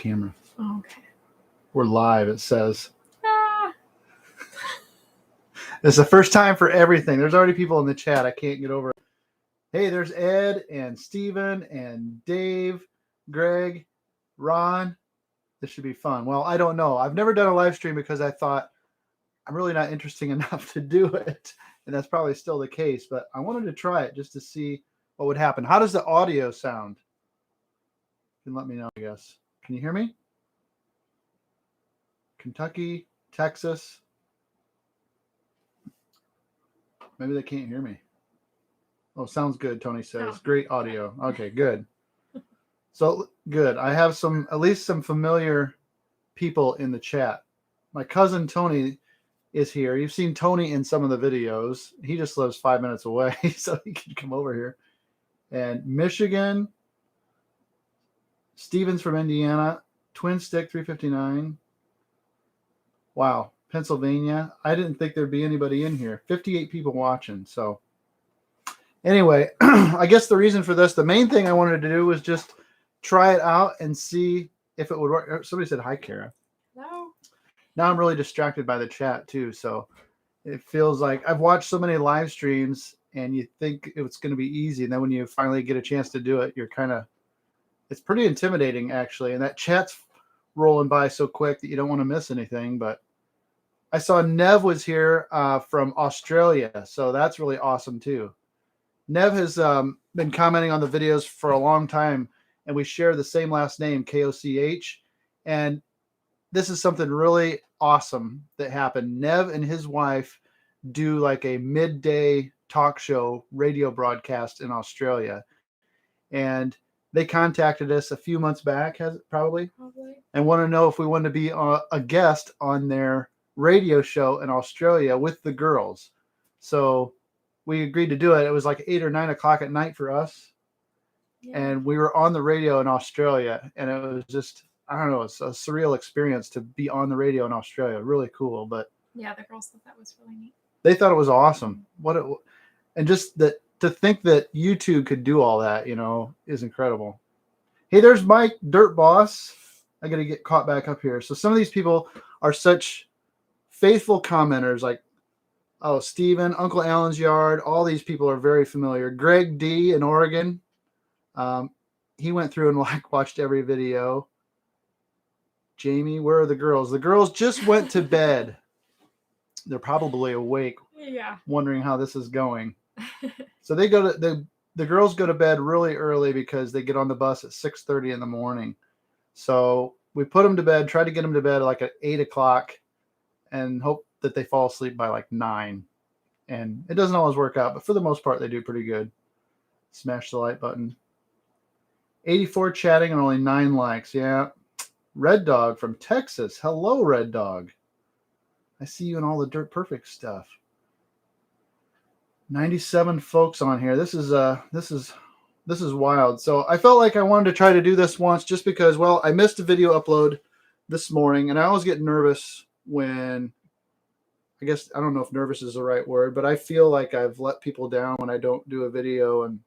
camera. Oh, okay. We're live, it says. Ah. It's the first time for everything. There's already people in the chat. I can't get over it. Hey, there's Ed and Steven and Dave, Greg, Ron. This should be fun. Well, I don't know. I've never done a live stream because I thought I'm really not interesting enough to do it. And that's probably still the case. But I wanted to try it just to see what would happen. How does the audio sound? You can let me know, I guess. Can you hear me? Kentucky, Texas. Maybe they can't hear me. Oh, sounds good, Tony says. Oh. Great audio. Okay, good. So good. I have at least some familiar people in the chat. My cousin Tony is here. You've seen Tony in some of the videos. He just lives 5 minutes away, so he can come over here. And Michigan, Stevens from Indiana, Twin Stick 359. Wow, Pennsylvania. I didn't think there'd be anybody in here. 58 people watching. So anyway, I guess the reason for this, the main thing I wanted to do was just try it out and see if it would work. Somebody said hi, Kara. Hello. Now I'm really distracted by the chat too. So it feels like I've watched so many live streams and you think it's going to be easy. And then when you finally get a chance to do it, you're it's pretty intimidating actually. And that chat's rolling by so quick that you don't want to miss anything. But I saw Nev was here from Australia. So that's really awesome too. Nev has been commenting on the videos for a long time, and we share the same last name, Koch. And this is something really awesome that happened. Nev and his wife do like a midday talk show radio broadcast in Australia. And they contacted us a few months back, probably, and want to know if we wanted to be a guest on their radio show in Australia with the girls. So we agreed to do it. It was like 8 or 9 o'clock at night for us. Yeah. And we were on the radio in Australia. And it was just, I don't know, it's a surreal experience to be on the radio in Australia. Really cool. But yeah, the girls thought that was really neat. They thought it was awesome. And just that to think that YouTube could do all that, is incredible. Hey, there's Mike, Dirt Boss. I got to get caught back up here. So some of these people are such faithful commenters, like, oh, Steven, Uncle Alan's Yard. All these people are very familiar. Greg D in Oregon. He went through and watched every video. Jamie, where are the girls? The girls just went to bed. They're probably awake, wondering how this is going. So they go to the girls go to bed really early because they get on the bus at 6:30 in the morning. So we put them to bed, try to get them to bed like at 8 o'clock, and hope that they fall asleep by like 9. And it doesn't always work out, but for the most part, they do pretty good. Smash the like button. 84 chatting and only 9 likes. Yeah. Red Dog from Texas. Hello, Red Dog. I see you in all the Dirt Perfect stuff. 97 folks on here. This is wild. So I felt like I wanted to try to do this once just because, well, I missed a video upload this morning, and I always get nervous when, I guess, I don't know if nervous is the right word, but I feel like I've let people down when I don't do a video, and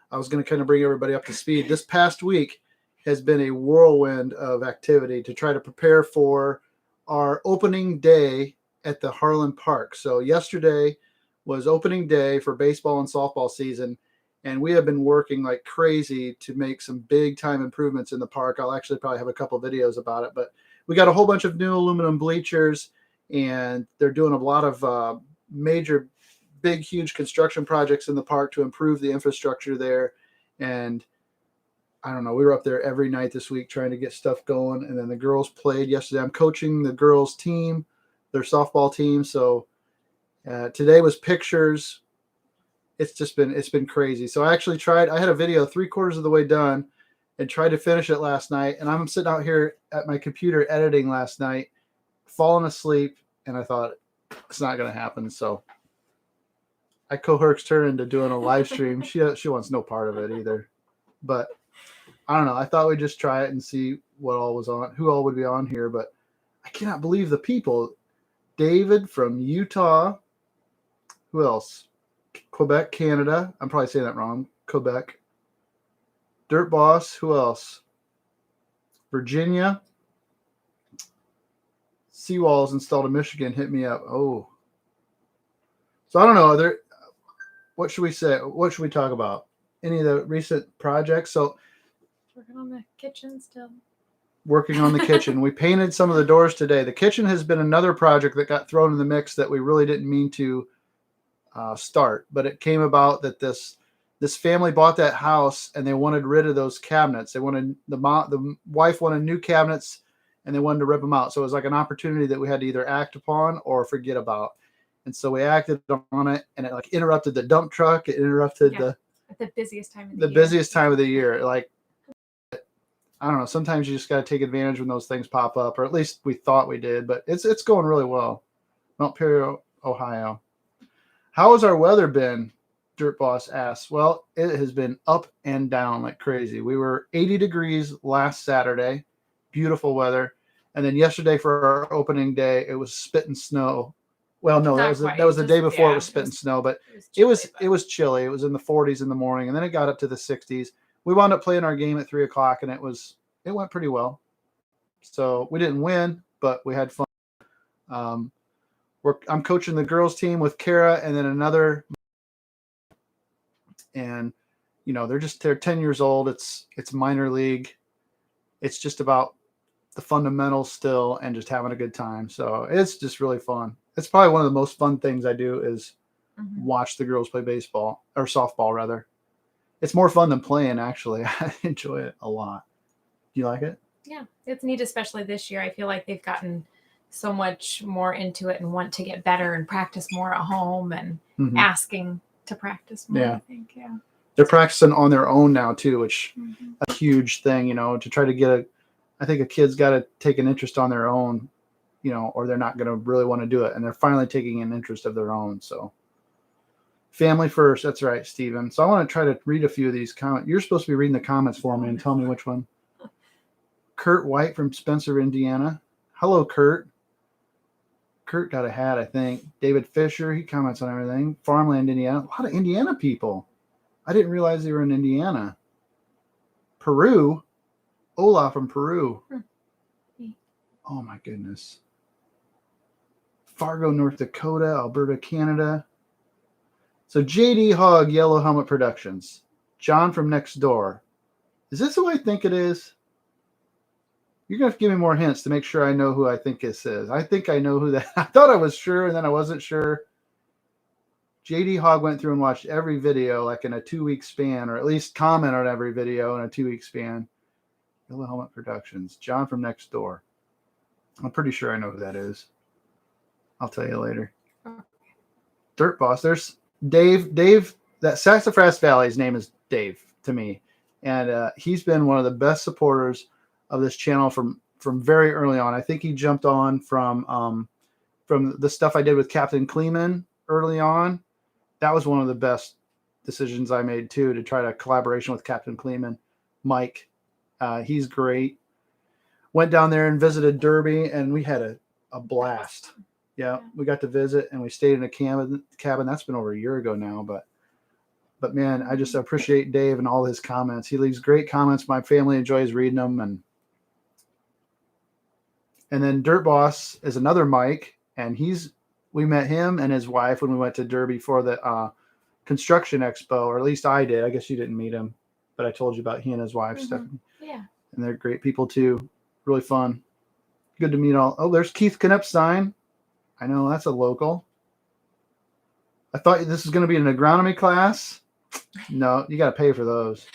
I was going to kind of bring everybody up to speed. This past week has been a whirlwind of activity to try to prepare for our opening day at the Harlan Park. So yesterday was opening day for baseball and softball season, and we have been working like crazy to make some big time improvements in the park. I'll actually probably have a couple videos about it, but we got a whole bunch of new aluminum bleachers, and they're doing a lot of major, big, huge construction projects in the park to improve the infrastructure there. And I don't know, we were up there every night this week trying to get stuff going. And then the girls played yesterday. I'm coaching the girls team, their softball team. So today was pictures. It's been crazy. So I actually I had a video 3/4 of the way done and tried to finish it last night. And I'm sitting out here at my computer editing last night, falling asleep. And I thought it's not going to happen. So I coerced her into doing a live stream. She wants no part of it either. But I don't know. I thought we'd just try it and see what all was on, who all would be on here. But I cannot believe the people. David from Utah. Who else? Quebec, Canada. I'm probably saying that wrong. Quebec. Dirt Boss. Who else? Virginia. Seawalls installed in Michigan. Hit me up. Oh. So I don't know. What should we say? What should we talk about? Any of the recent projects? So Working on the kitchen still. Working on the kitchen. We painted some of the doors today. The kitchen has been another project that got thrown in the mix that we really didn't mean to start, but it came about that this family bought that house and they wanted rid of those cabinets. They wanted the wife wanted new cabinets and they wanted to rip them out. So it was like an opportunity that we had to either act upon or forget about. And so we acted on it, and it like interrupted the dump truck. It interrupted at the busiest time of the busiest time of the year. Like, I don't know. Sometimes you just got to take advantage when those things pop up, or at least we thought we did. But it's going really well. Mount Perry, Ohio. How has our weather been? Dirt Boss asks. Well, it has been up and down like crazy. We were 80 degrees last Saturday, beautiful weather, and then yesterday for our opening day, it was spitting snow. Well, no, that was the day before it was spitting snow, but it was chilly. It was in the 40s in the morning, and then it got up to the 60s. We wound up playing our game at 3:00, and it went pretty well. So we didn't win, but we had fun. I'm coaching the girls team with Kara and then another, and they're 10 years old. It's minor league. It's just about the fundamentals still and just having a good time. So it's just really fun. It's probably one of the most fun things I do is watch the girls play baseball or softball rather. It's more fun than playing, actually. I enjoy it a lot. Do you like it? Yeah, it's neat, especially this year. I feel like they've gotten so much more into it and want to get better and practice more at home and asking to practice more. Yeah. I think, yeah. They're practicing on their own now too, which a huge thing, to try to get I think a kid's got to take an interest on their own, or they're not going to really want to do it. And they're finally taking an interest of their own. So family first. That's right, Steven. So I want to try to read a few of these comments. You're supposed to be reading the comments for me and tell me which one. Kurt White from Spencer, Indiana. Hello, Kurt. Kurt got a hat, I think. David Fisher, he comments on everything. Farmland, Indiana. A lot of Indiana people. I didn't realize they were in Indiana. Peru. Olaf from Peru. Oh, my goodness. Fargo, North Dakota. Alberta, Canada. So JD Hogg, Yellow Helmet Productions. John from next door. Is this who I think it is? You're going to have to give me more hints to make sure I know who I think this is. I think I know who that. I thought I was sure, and then I wasn't sure. JD Hogg went through and watched every video like in a 2-week span, or at least comment on every video in a 2-week span. Yellow Helmet Productions. John from next door. I'm pretty sure I know who that is. I'll tell you later. Dirt Boss. There's Dave. Dave, that Sassafras Valley's name is Dave to me. And he's been one of the best supporters of this channel from very early on. I think he jumped on from the stuff I did with Captain Kleeman early on. That was one of the best decisions I made too, to try to collaboration with Captain Kleeman. Mike, he's great. Went down there and visited Derby, and we had a blast. Yeah, we got to visit, and we stayed in a cabin. That's been over a year ago now, but man, I just appreciate Dave and all his comments. He leaves great comments. My family enjoys reading them, and then Dirt Boss is another Mike, and we met him and his wife when we went to Derby for the construction expo, or at least I did. I guess you didn't meet him, but I told you about he and his wife, Stephanie. Yeah. And they're great people too. Really fun. Good to meet all. Oh, there's Keith Knepstein. I know, that's a local. I thought this was going to be an agronomy class. No, you got to pay for those.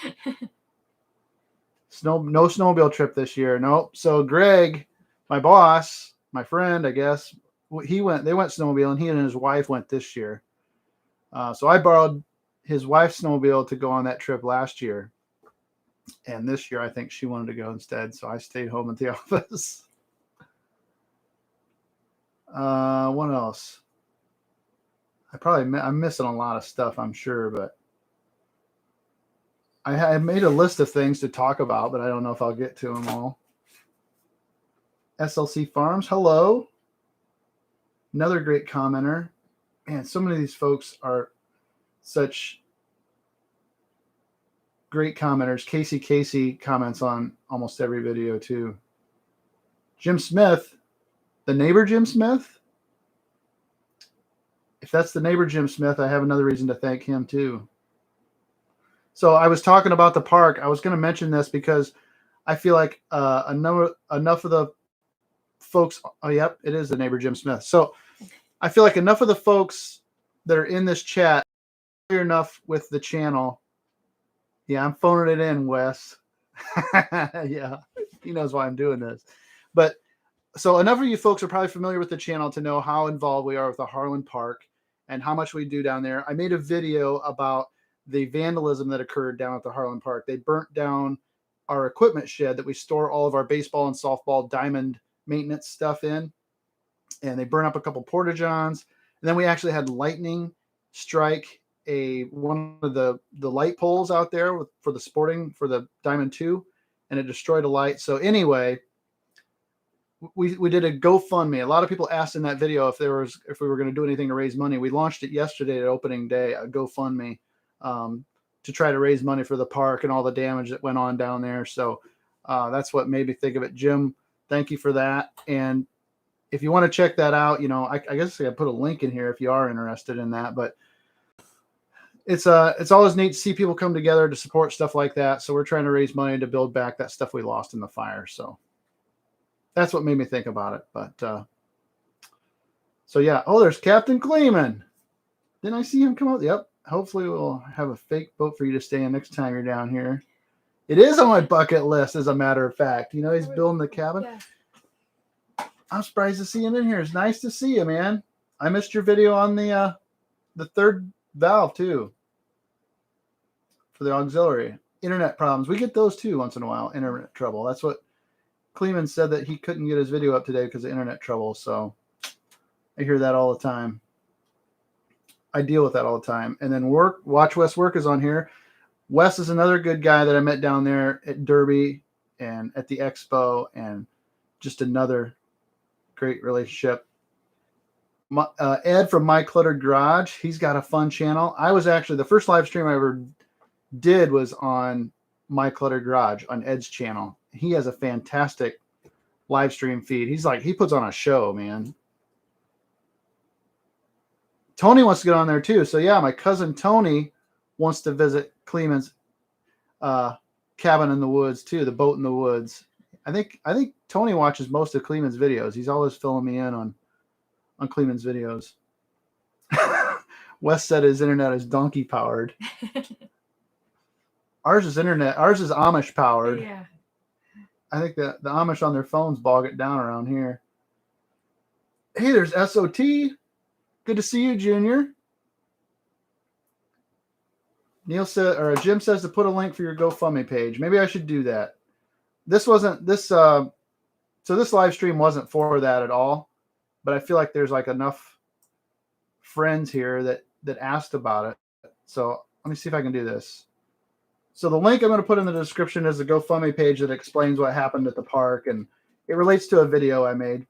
No snowmobile trip this year. Nope. So Greg, my boss, my friend, I guess, they went snowmobiling. He and his wife went this year. So I borrowed his wife's snowmobile to go on that trip last year. And this year, I think she wanted to go instead. So I stayed home at the office. What else? I'm missing a lot of stuff, I'm sure, but I made a list of things to talk about, but I don't know if I'll get to them all. SLC Farms, hello. Another great commenter. Man, so many of these folks are such great commenters. Casey comments on almost every video too. Jim Smith, the neighbor Jim Smith. If that's the neighbor Jim Smith, I have another reason to thank him too. So I was talking about the park. I was going to mention this because I feel like enough of the folks. Oh, yep, it is the neighbor Jim Smith. So I feel like enough of the folks that are in this chat are enough with the channel. Yeah, I'm phoning it in, Wes. Yeah, he knows why I'm doing this. But so enough of you folks are probably familiar with the channel to know how involved we are with the Harlan Park and how much we do down there. I made a video about the vandalism that occurred down at the Harlan Park. They burnt down our equipment shed that we store all of our baseball and softball diamond maintenance stuff in. And they burn up a couple porta-johns. And then we actually had lightning strike one of the light poles out there for the Diamond 2, and it destroyed a light. So anyway, we did a GoFundMe. A lot of people asked in that video if we were going to do anything to raise money. We launched it yesterday at opening day, a GoFundMe, to try to raise money for the park and all the damage that went on down there. So that's what made me think of it. Jim, thank you for that. And if you want to check that out, I guess I put a link in here if you are interested in that. But it's always neat to see people come together to support stuff like that. So we're trying to raise money to build back that stuff we lost in the fire. So that's what made me think about it. But so yeah. Oh, there's Captain Kleeman. Didn't I see him come out? Yep. Hopefully we'll have a fake boat for you to stay in next time you're down here. It is on my bucket list, as a matter of fact. He's building the cabin. Yeah. I'm surprised to see him in here. It's nice to see you, man. I missed your video on the third valve too for the auxiliary. Internet problems. We get those too once in a while. Internet trouble. That's what Kleeman said, that he couldn't get his video up today because of internet trouble. So I hear that all the time. I deal with that all the time. And then Watch Wes Work is on here. Wes is another good guy that I met down there at Derby and at the expo, and just another great relationship. Ed from My Cluttered Garage, he's got a fun channel. I was actually, the first live stream I ever did was on My Cluttered Garage on Ed's channel. He has a fantastic live stream feed. He puts on a show, man. Tony wants to get on there too. So yeah, my cousin Tony wants to visit Kleeman's cabin in the woods too, the boat in the woods. I think Tony watches most of Kleeman's videos. He's always filling me in on Kleeman's videos. Wes said his internet is donkey powered. Ours is Amish powered. Yeah. I think that the Amish on their phones bog it down around here. Hey, there's SOT. Good to see you, Junior. Jim says to put a link for your GoFundMe page. Maybe I should do that. So this live stream wasn't for that at all, but I feel like there's enough friends here that asked about it. So let me see if I can do this. So the link I'm going to put in the description is the GoFundMe page that explains what happened at the park, and it relates to a video I made.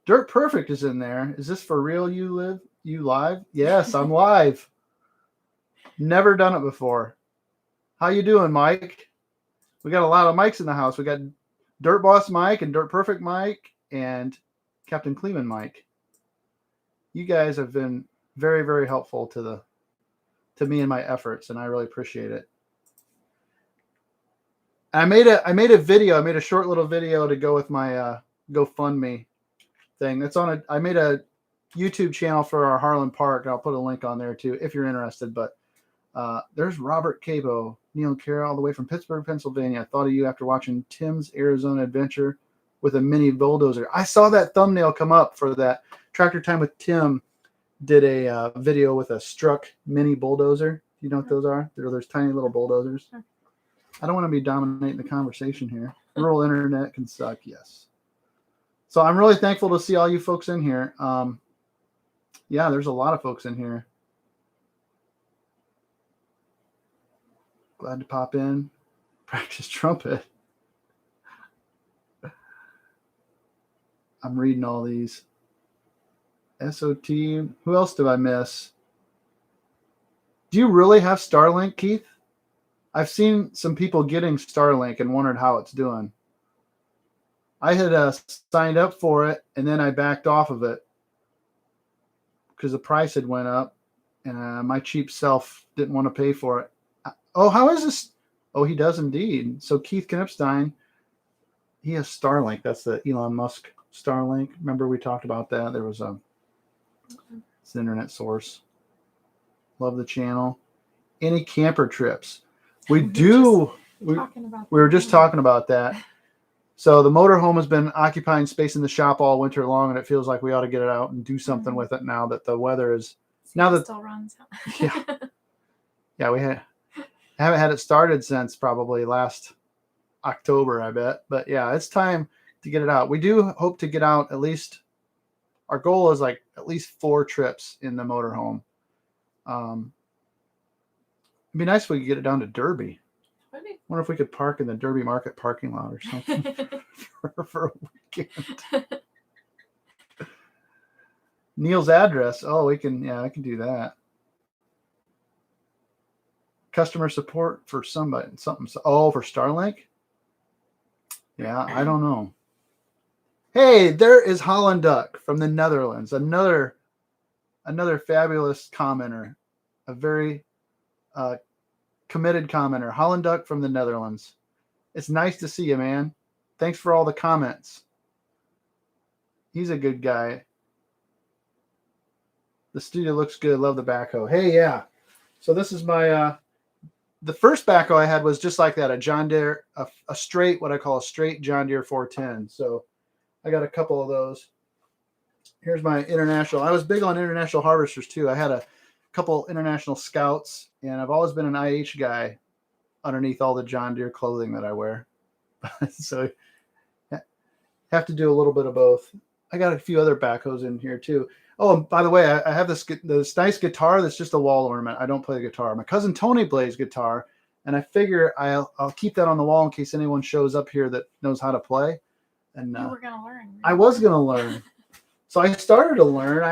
Dirt Perfect is in there. Is this for real? You live? Yes, I'm live. Never done it before. How you doing, Mike? We got a lot of mics in the house. We got Dirt Boss Mike and Dirt Perfect Mike and Captain Kleeman Mike. You guys have been very, very helpful to me and my efforts, and I really appreciate it. I made a short little video to go with my GoFundMe thing. I made a YouTube channel for our Harlan Park. I'll put a link on there too if you're interested. But there's Robert Cabo, Neil and Kara, all the way from Pittsburgh, Pennsylvania. I thought of you after watching Tim's Arizona Adventure with a mini bulldozer. I saw that thumbnail come up for that Tractor Time with Tim. Did a video with a struck mini bulldozer. You know what those are? They're those tiny little bulldozers. I don't want to be dominating the conversation here. Rural internet can suck, yes. So I'm really thankful to see all you folks in here. Yeah, there's a lot of folks in here. Glad to pop in. Practice trumpet. I'm reading all these. SOT. Who else did I miss? Do you really have Starlink, Keith? I've seen some people getting Starlink and wondered how it's doing. I had signed up for it, and then I backed off of it because the price had went up, and my cheap self didn't want to pay for it. Oh, how is this? Oh, he does indeed. So Keith Knipstein, he has Starlink. That's the Elon Musk Starlink. Remember we talked about that? There was it's an internet source. Love the channel. Any camper trips? We do. We were just talking about that. So the motorhome has been occupying space in the shop all winter long, and it feels like we ought to get it out and do something with it now that the weather is. Now that still runs. yeah, we haven't had it started since probably last October, I bet. But yeah, it's time to get it out. We do hope to get out at least. Our goal is like at least 4 trips in the motorhome. It'd be nice if we could get it down to Derby. Wonder if we could park in the Derby Market parking lot or something for a weekend. Neil's address. Oh, I can do that. Customer support for somebody, something. Oh, for Starlink? Yeah, I don't know. Hey, there is Harlan Duck from the Netherlands. Another fabulous commenter. A very committed commenter. Harlan Duck from the Netherlands. It's nice to see you, man. Thanks for all the comments. He's a good guy. The studio looks good. Love the backhoe. Hey, yeah. So this is my the first backhoe I had was just like that, a John Deere, a straight, what I call a straight John Deere 410. So I got a couple of those. Here's my international. I was big on international harvesters too. I had a couple international scouts, and I've always been an IH guy underneath all the John Deere clothing that I wear. So have to do a little bit of both. I got a few other backhoes in here too. Oh, and by the way, I have this nice guitar that's just a wall ornament. I don't play the guitar. My cousin Tony plays guitar, and I figure I'll keep that on the wall in case anyone shows up here that knows how to play. And you were gonna learn. Right? I was gonna learn. So I started to learn.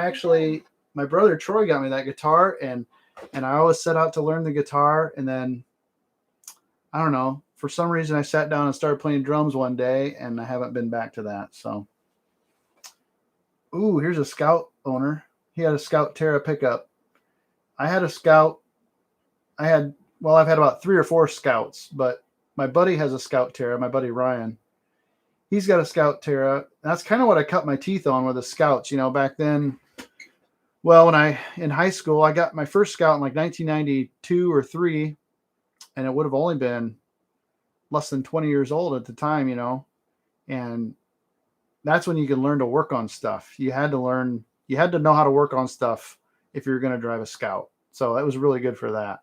My brother Troy got me that guitar, and I always set out to learn the guitar, and then I don't know, for some reason I sat down and started playing drums one day, and I haven't been back to that. So, ooh, here's a Scout owner. He had a Scout Terra pickup. I had a Scout. I've had about 3 or 4 Scouts, but my buddy has a Scout Terra. My buddy Ryan. He's got a Scout Terra. That's kind of what I cut my teeth on with the Scouts. You know, back then, well, when in high school, I got my first Scout in like 1992 or 3, and it would have only been less than 20 years old at the time, you know, and that's when you could learn to work on stuff. You had to know how to work on stuff if you're going to drive a Scout. So that was really good for that.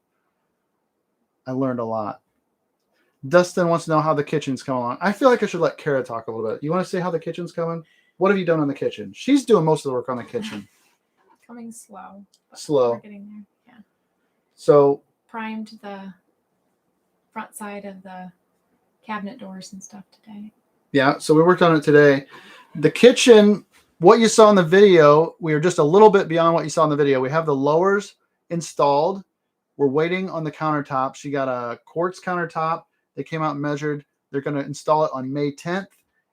I learned a lot. Dustin wants to know how the kitchen's coming along. I feel like I should let Kara talk a little bit. You want to say how the kitchen's coming? What have you done on the kitchen? She's doing most of the work on the kitchen. Coming slow. Slow. We're getting there. Yeah. So primed the front side of the cabinet doors and stuff today. Yeah, so we worked on it today. The kitchen, what you saw in the video, we are just a little bit beyond what you saw in the video. We have the lowers installed. We're waiting on the countertop. She got a quartz countertop. They came out and measured. They're going to install it on May 10th,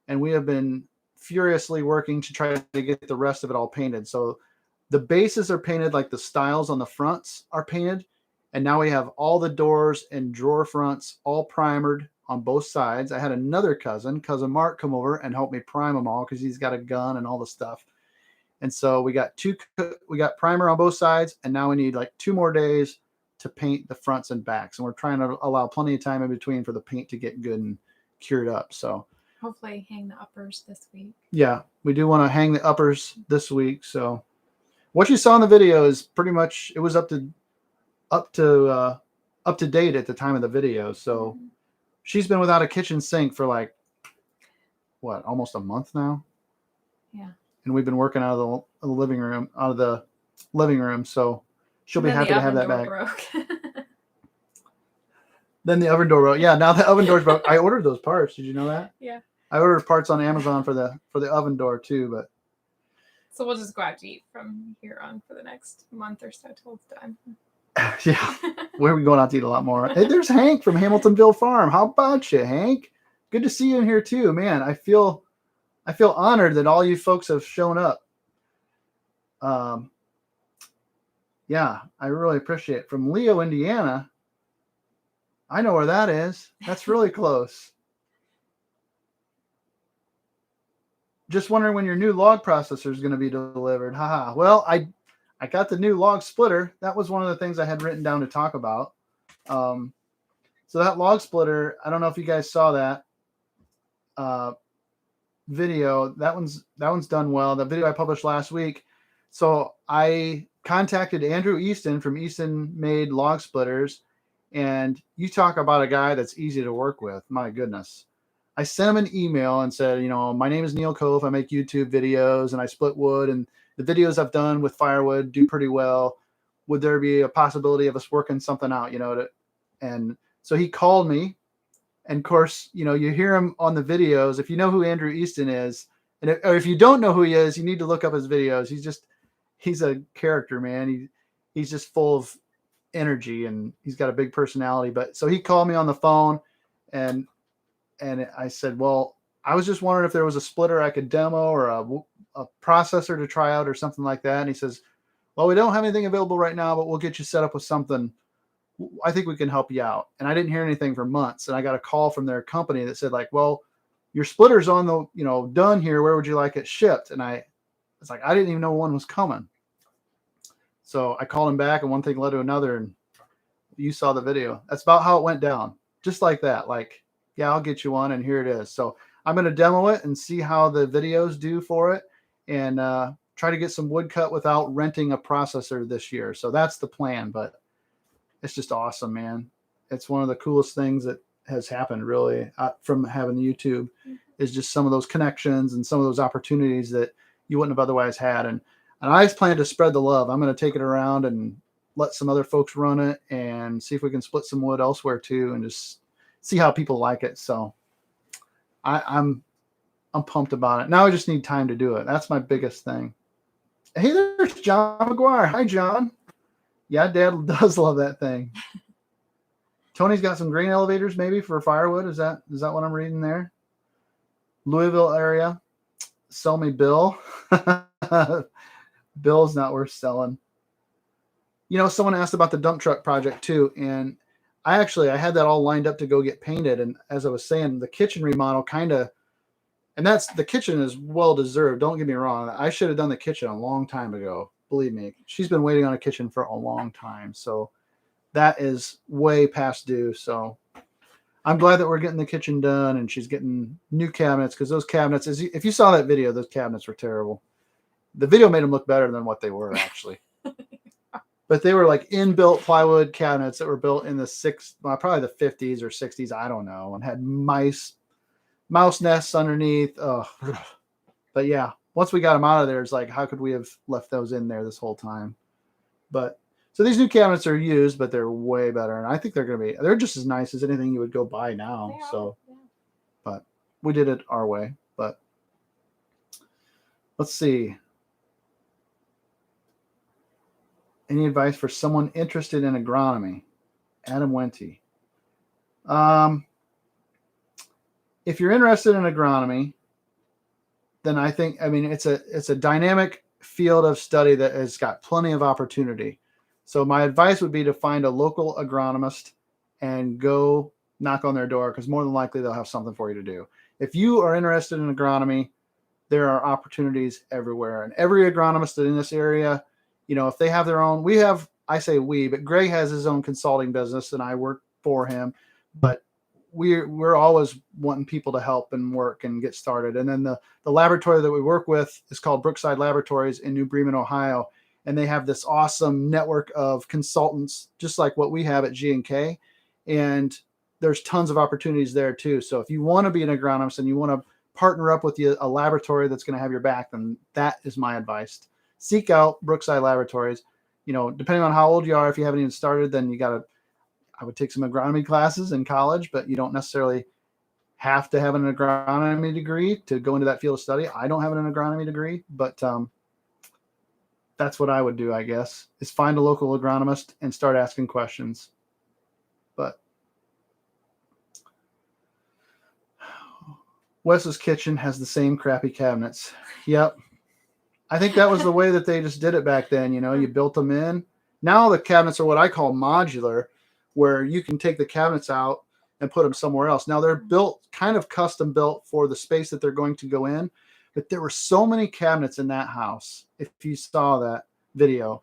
and we have been furiously working to try to get the rest of it all painted. So the bases are painted, like the stiles on the fronts are painted, and now we have all the doors and drawer fronts all primered on both sides. I had another cousin Mark, come over and help me prime them all because he's got a gun and all the stuff. And so we got primer on both sides, and now we need like 2 more days to paint the fronts and backs. And we're trying to allow plenty of time in between for the paint to get good and cured up. So hopefully hang the uppers this week. Yeah, we do want to hang the uppers this week. So what you saw in the video is pretty much, it was up to date at the time of the video. So she's been without a kitchen sink for like, what, almost a month now? Yeah. And we've been working out of the living room. So she'll be happy to have that back. Then the oven door broke. Yeah, now the oven door's broke. I ordered those parts. Did you know that? Yeah. I ordered parts on Amazon for the oven door too, but. So we'll just go out to eat from here on for the next month or so till it's done. Yeah, we're going out to eat a lot more. Hey, there's Hank from Hamiltonville Farm. How about you, Hank? Good to see you in here too, man. I feel honored that all you folks have shown up. Yeah, I really appreciate it. From Leo, Indiana. I know where that is. That's really close. Just wondering when your new log processor is going to be delivered. Haha. Well, I got the new log splitter. That was one of the things I had written down to talk about. So that log splitter, I don't know if you guys saw that video. That one's done well. The video I published last week. So I contacted Andrew Easton from Easton Made Log Splitters, and you talk about a guy that's easy to work with. My goodness. I sent him an email and said, my name is Neil Cove. I make YouTube videos and I split wood, and the videos I've done with firewood do pretty well. Would there be a possibility of us working something out, and so he called me, and of course, you hear him on the videos. If you know who Andrew Easton is, or if you don't know who he is, you need to look up his videos. He's a character, man. He's just full of energy, and he's got a big personality. But so he called me on the phone, and I said, well, I was just wondering if there was a splitter I could demo or a processor to try out or something like that. And he says, well, we don't have anything available right now, but we'll get you set up with something. I think we can help you out. And I didn't hear anything for months. And I got a call from their company that said, like, well, your splitter's on the, done here. Where would you like it shipped? And it's like, I didn't even know one was coming. So I called him back, and one thing led to another. And you saw the video. That's about how it went down. Just like that. Like, yeah, I'll get you one, and here it is. So I'm going to demo it and see how the videos do for it, and try to get some wood cut without renting a processor this year. So that's the plan, but it's just awesome, man. It's one of the coolest things that has happened, really, from having the YouTube, is just some of those connections and some of those opportunities that you wouldn't have otherwise had. And I just plan to spread the love. I'm going to take it around and let some other folks run it and see if we can split some wood elsewhere too, and just see how people like it. So I'm pumped about it. Now I just need time to do it. That's my biggest thing. Hey, there's John McGuire. Hi, John. Yeah, Dad does love that thing. Tony's got some grain elevators maybe for firewood. Is that what I'm reading there? Louisville area. Sell me Bill. Bill's not worth selling. Someone asked about the dump truck project too, and I had that all lined up to go get painted. And as I was saying, the kitchen remodel and the kitchen is well deserved. Don't get me wrong. I should have done the kitchen a long time ago. Believe me, she's been waiting on a kitchen for a long time. So that is way past due. So I'm glad that we're getting the kitchen done, and she's getting new cabinets, because those cabinets, if you saw that video, those cabinets were terrible. The video made them look better than what they were actually. But they were like inbuilt plywood cabinets that were built in probably the 50s or 60s. I don't know. And had mouse nests underneath. Oh, but yeah, once we got them out of there, it's like, how could we have left those in there this whole time? But so these new cabinets are used, but they're way better. And I think they're just as nice as anything you would go buy now. So, but we did it our way. But let's see. Any advice for someone interested in agronomy? Adam Wente. If you're interested in agronomy, then it's a dynamic field of study that has got plenty of opportunity. So my advice would be to find a local agronomist and go knock on their door, because more than likely they'll have something for you to do. If you are interested in agronomy, there are opportunities everywhere. And every agronomist in this area, if they have their own, but Greg has his own consulting business and I work for him, but we're always wanting people to help and work and get started. And then the laboratory that we work with is called Brookside Laboratories in New Bremen, Ohio. And they have this awesome network of consultants, just like what we have at G&K. And there's tons of opportunities there too. So if you want to be an agronomist and you want to partner up with a laboratory that's going to have your back, then that is my advice. Seek out Brookside Laboratories. Depending on how old you are, if you haven't even started, then I would take some agronomy classes in college, but you don't necessarily have to have an agronomy degree to go into that field of study. I don't have an agronomy degree, but that's what I would do, I guess, is find a local agronomist and start asking questions. But Wes's kitchen has the same crappy cabinets. Yep. I think that was the way that they just did it back then. You built them in. Now the cabinets are what I call modular, where you can take the cabinets out and put them somewhere else. Now they're built kind of custom built for the space that they're going to go in. But there were so many cabinets in that house. If you saw that video,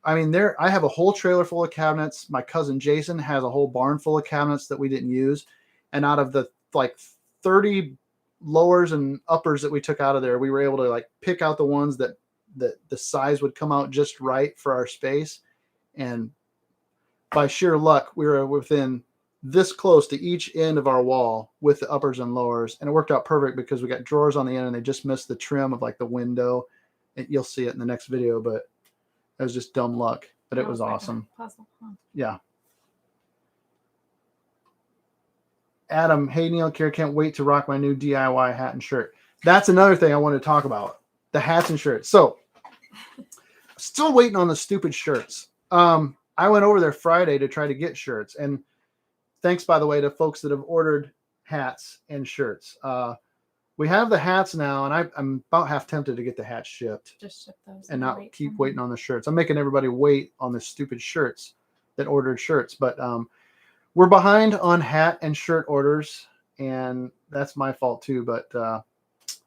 I have a whole trailer full of cabinets. My cousin Jason has a whole barn full of cabinets that we didn't use. And out of the like 30 lowers and uppers that we took out of there, we were able to like pick out the ones that the size would come out just right for our space. And by sheer luck, we were within this close to each end of our wall with the uppers and lowers. And it worked out perfect because we got drawers on the end and they just missed the trim of like the window. And you'll see it in the next video, but it was just dumb luck, but it was awesome. Puzzle, huh? Yeah. Adam, hey Neil, Care, can't wait to rock my new DIY hat and shirt. That's another thing I want to talk about, the hats and shirts. So, still waiting on the stupid shirts. I went over there Friday to try to get shirts, and thanks, by the way, to folks that have ordered hats and shirts. We have the hats now, and I'm about half tempted to get the hats shipped. Just ship those and not keep waiting on the shirts. I'm making everybody wait on the stupid shirts that ordered shirts, but we're behind on hat and shirt orders, and that's my fault too. But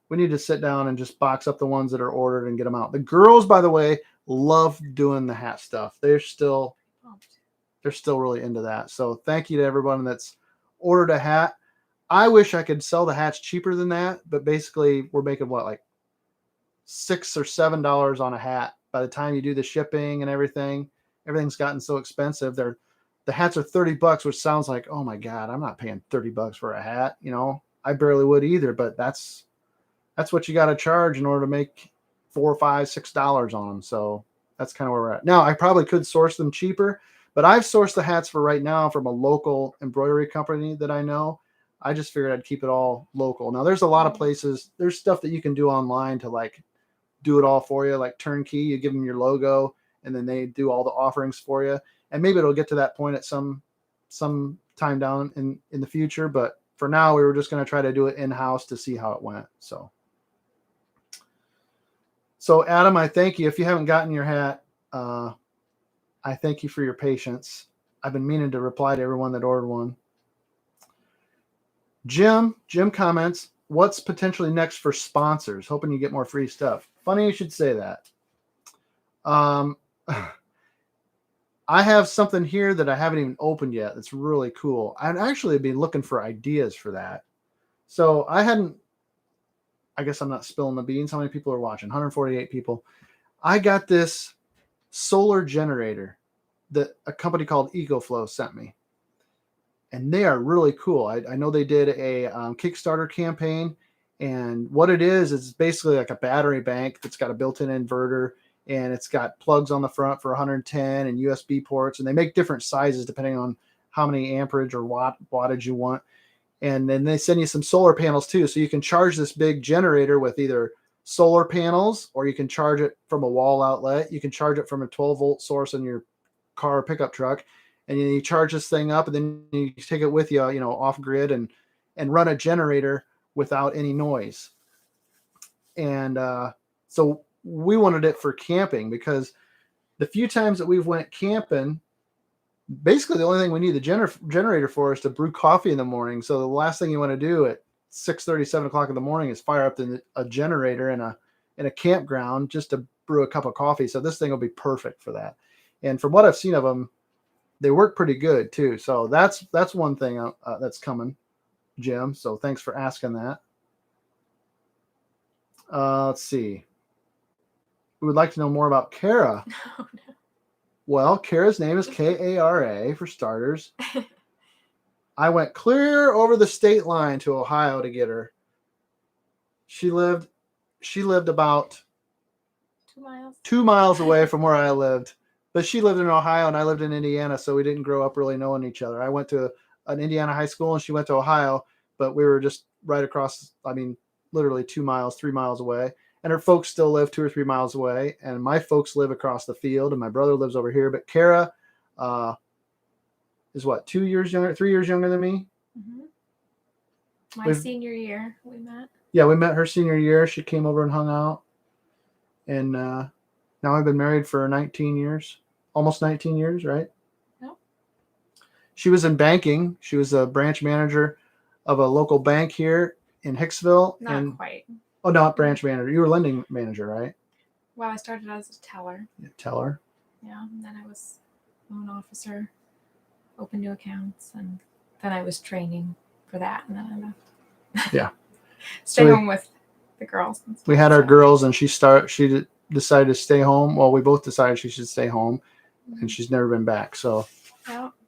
we need to sit down and just box up the ones that are ordered and get them out. The girls, by the way, love doing the hat stuff. They're still really into that. So thank you to everyone that's ordered a hat. I wish I could sell the hats cheaper than that, but basically we're making like $6 or $7 on a hat. By the time you do the shipping and everything's gotten so expensive. The hats are $30, which sounds like, oh my God, I'm not paying $30 for a hat. I barely would either, but that's what you got to charge in order to make $4, $5, $6 on them. So that's kind of where we're at. Now I probably could source them cheaper, but I've sourced the hats for right now from a local embroidery company that I know. I just figured I'd keep it all local. Now there's a lot of places, there's stuff that you can do online to like do it all for you, like turnkey. You give them your logo and then they do all the offerings for you. And maybe it'll get to that point at some time down in the future. But for now, we were just going to try to do it in-house to see how it went. So Adam, I thank you. If you haven't gotten your hat, I thank you for your patience. I've been meaning to reply to everyone that ordered one. Jim comments, what's potentially next for sponsors? Hoping you get more free stuff. Funny you should say that. I have something here that I haven't even opened yet. That's really cool. I'd actually been looking for ideas for that. So I guess I'm not spilling the beans. How many people are watching? 148 people. I got this solar generator that a company called EcoFlow sent me. And they are really cool. I know they did a Kickstarter campaign. And what it is basically like a battery bank that's got a built-in inverter. And it's got plugs on the front for 110 and USB ports. And they make different sizes depending on how many amperage or wattage you want. And then they send you some solar panels too. So you can charge this big generator with either solar panels, or you can charge it from a wall outlet. You can charge it from a 12-volt source in your car or pickup truck. And then you charge this thing up, and then you take it with you, off grid and run a generator without any noise. And so we wanted it for camping, because the few times that we've went camping, basically the only thing we need the generator for is to brew coffee in the morning. So the last thing you want to do at 6:30, 7 o'clock in the morning is fire up a generator in a campground just to brew a cup of coffee. So this thing will be perfect for that. And from what I've seen of them, they work pretty good too. So that's one thing that's coming, Jim. So thanks for asking that. Let's see. We would like to know more about Kara. Oh, no. Well, Kara's name is Kara for starters. I went clear over the state line to Ohio to get her. She lived about 2 miles away from where I lived. But she lived in Ohio and I lived in Indiana, so we didn't grow up really knowing each other. I went to an Indiana high school and she went to Ohio, but we were just right across, literally 2 miles, 3 miles away. and her folks still live 2 or 3 miles away, and my folks live across the field, and my brother lives over here. But Kara is what, 3 years younger than me. Mm-hmm. My senior year we met. Yeah, we met her senior year. She came over and hung out, and now I've been married for 19 years, almost 19 years, right? Yep. She was in banking. She was a branch manager of a local bank here in Hicksville. Not quite. Oh, not branch manager. You were lending manager, right? Well, I started as a teller. Yeah, teller. Yeah, and then I was loan officer, open new accounts, and then I was training for that, and then I left. Yeah. Stay home with the girls. And stuff, we had our girls, and she decided to stay home. Well, we both decided she should stay home, and she's never been back. So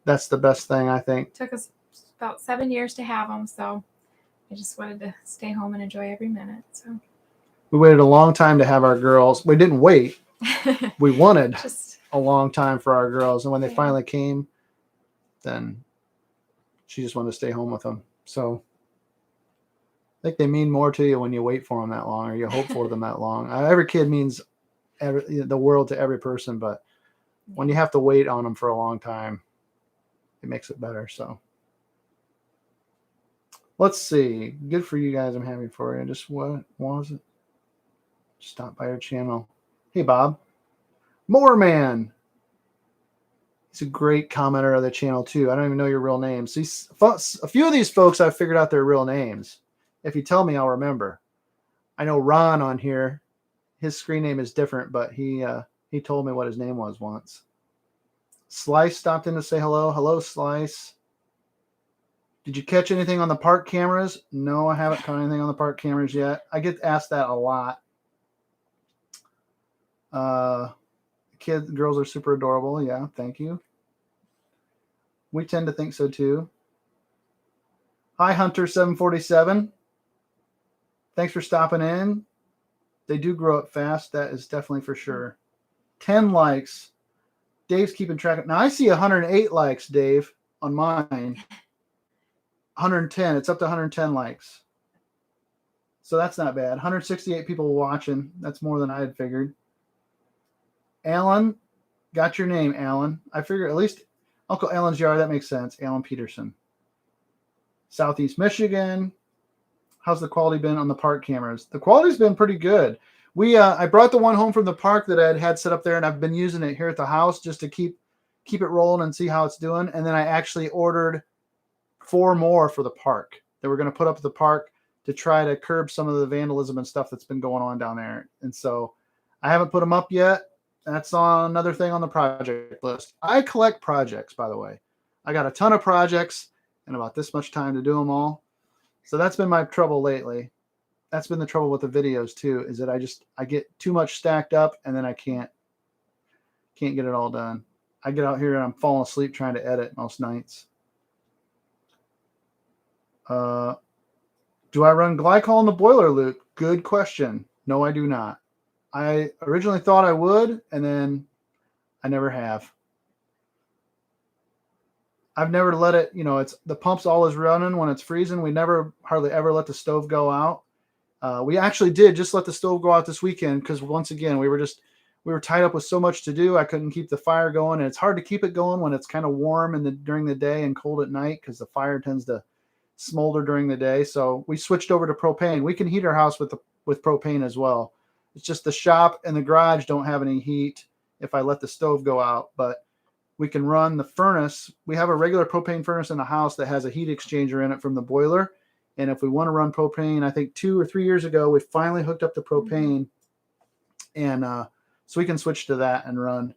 that's the best thing, I think. It took us about 7 years to have them, so I just wanted to stay home and enjoy every minute. So we waited a long time to have our girls. We didn't wait. We wanted a long time for our girls, and when they finally came, then she just wanted to stay home with them. So I think they mean more to you when you wait for them that long, or you hope for them that long. Every kid means the world to every person, but when you have to wait on them for a long time, it makes it better. So let's see. Good for you guys. I'm happy for you. Just what was it? Stop by your channel. Hey, Bob. Moorman. He's a great commenter of the channel, too. I don't even know your real names. A few of these folks, I've figured out their real names. If you tell me, I'll remember. I know Ron on here. His screen name is different, but he told me what his name was once. Slice stopped in to say hello. Hello, Slice. Did you catch anything on the park cameras? No, I haven't caught anything on the park cameras yet. I get asked that a lot. Girls are super adorable. Yeah, thank you. We tend to think so too. Hi, Hunter747. Thanks for stopping in. They do grow up fast. That is definitely for sure. 10 likes. Dave's keeping track of. Now I see 108 likes, Dave, on mine. 110. It's up to 110 likes. So that's not bad. 168 people watching. That's more than I had figured. Alan, got your name, Alan. I figure at least Uncle Alan's yard. That makes sense. Alan Peterson. Southeast Michigan. How's the quality been on the park cameras? The quality's been pretty good. I brought the one home from the park that I had set up there, and I've been using it here at the house just to keep it rolling and see how it's doing. And then I actually ordered 4 more for the park that we're going to put up at the park to try to curb some of the vandalism and stuff that's been going on down there. And so I haven't put them up yet. That's on another thing on the project list. I collect projects, by the way. I got a ton of projects and about this much time to do them all. So that's been my trouble lately. That's been the trouble with the videos too, is that I get too much stacked up and then I can't get it all done. I get out here and I'm falling asleep trying to edit most nights. Do I run glycol in the boiler, Luke? Good question. No, I do not. I originally thought I would, and then I never have. I've never let it, it's the pump's always running when it's freezing. We never hardly ever let the stove go out. We actually did just let the stove go out this weekend because once again, we were tied up with so much to do. I couldn't keep the fire going, and it's hard to keep it going when it's kind of warm during the day and cold at night because the fire tends to smolder during the day. So we switched over to propane. We can heat our house with propane as well. It's just the shop and the garage don't have any heat if I let the stove go out, but we can run the furnace. We have a regular propane furnace in the house that has a heat exchanger in it from the boiler. And if we want to run propane, I think 2 or 3 years ago, we finally hooked up the propane, and so we can switch to that and run.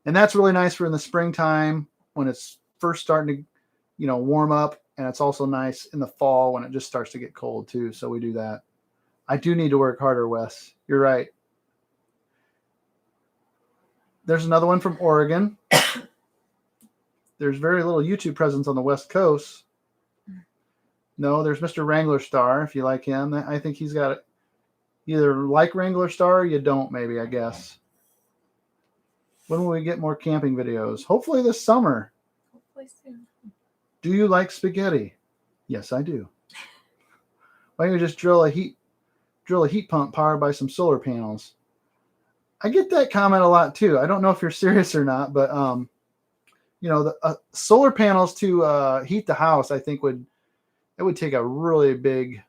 And that's really nice for in the springtime when it's first starting to, warm up. And it's also nice in the fall when it just starts to get cold too. So we do that. I do need to work harder, Wes. You're right. There's another one from Oregon. There's very little YouTube presence on the West Coast. No, there's Mr. Wrangler Star, if you like him. I think he's got either like Wrangler Star or you don't, maybe, I guess. When will we get more camping videos? Hopefully this summer. Hopefully soon. Do you like spaghetti? Yes, I do. Why don't you just drill drill a heat pump powered by some solar panels. I get that comment a lot too. I don't know if you're serious or not, but the solar panels to heat the house, I think would take a really big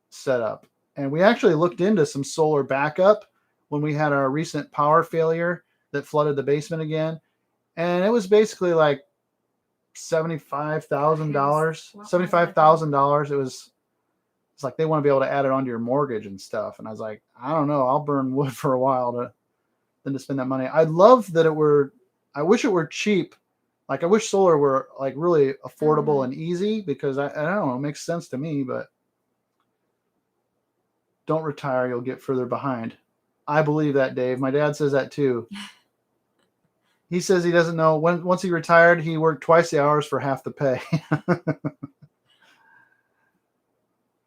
setup. And we actually looked into some solar backup when we had our recent power failure that flooded the basement again, and it was basically like $75,000. $75,000. It's like they want to be able to add it onto your mortgage and stuff. And I was like, I don't know. I'll burn wood for a while than to spend that money. I'd love that I wish it were cheap. Like I wish solar were like really affordable and easy, because I don't know, it makes sense to me, but don't retire, you'll get further behind. I believe that, Dave. My dad says that too. He says he doesn't know once he retired, he worked twice the hours for half the pay.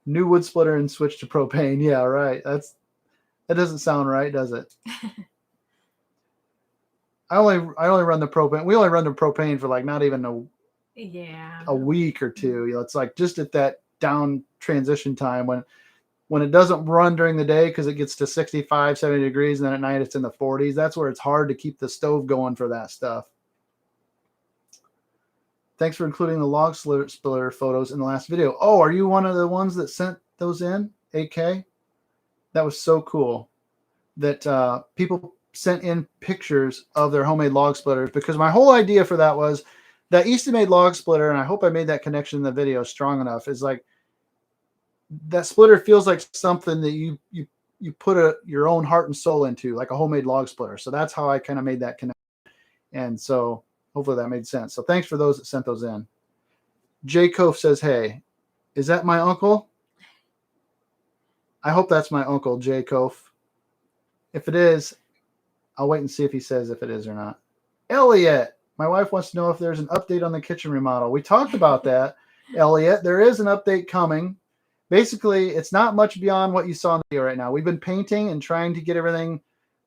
New wood splitter and switch to propane. Yeah, right. That doesn't sound right, does it? I only run the propane. We only run the propane for like not even a week or two. It's like just at that down transition time when it doesn't run during the day because it gets to 65, 70 degrees, and then at night it's in the 40s. That's where it's hard to keep the stove going for that stuff. Thanks for including the log splitter photos in the last video. Oh, are you one of the ones that sent those in, AK? That was so cool that people sent in pictures of their homemade log splitters, because my whole idea for that was that Easton-made log splitter, and I hope I made that connection in the video strong enough, is like that splitter feels like something that you put your own heart and soul into, like a homemade log splitter. So that's how I kind of made that connection. And so hopefully that made sense. So thanks for those that sent those in. Jay Kof says, hey, is that my uncle? I hope that's my uncle, Jay Kof. If it is, I'll wait and see if he says if it is or not. Elliot, my wife wants to know if there's an update on the kitchen remodel. We talked about that, Elliot. There is an update coming. Basically, it's not much beyond what you saw in the video right now. We've been painting and trying to get everything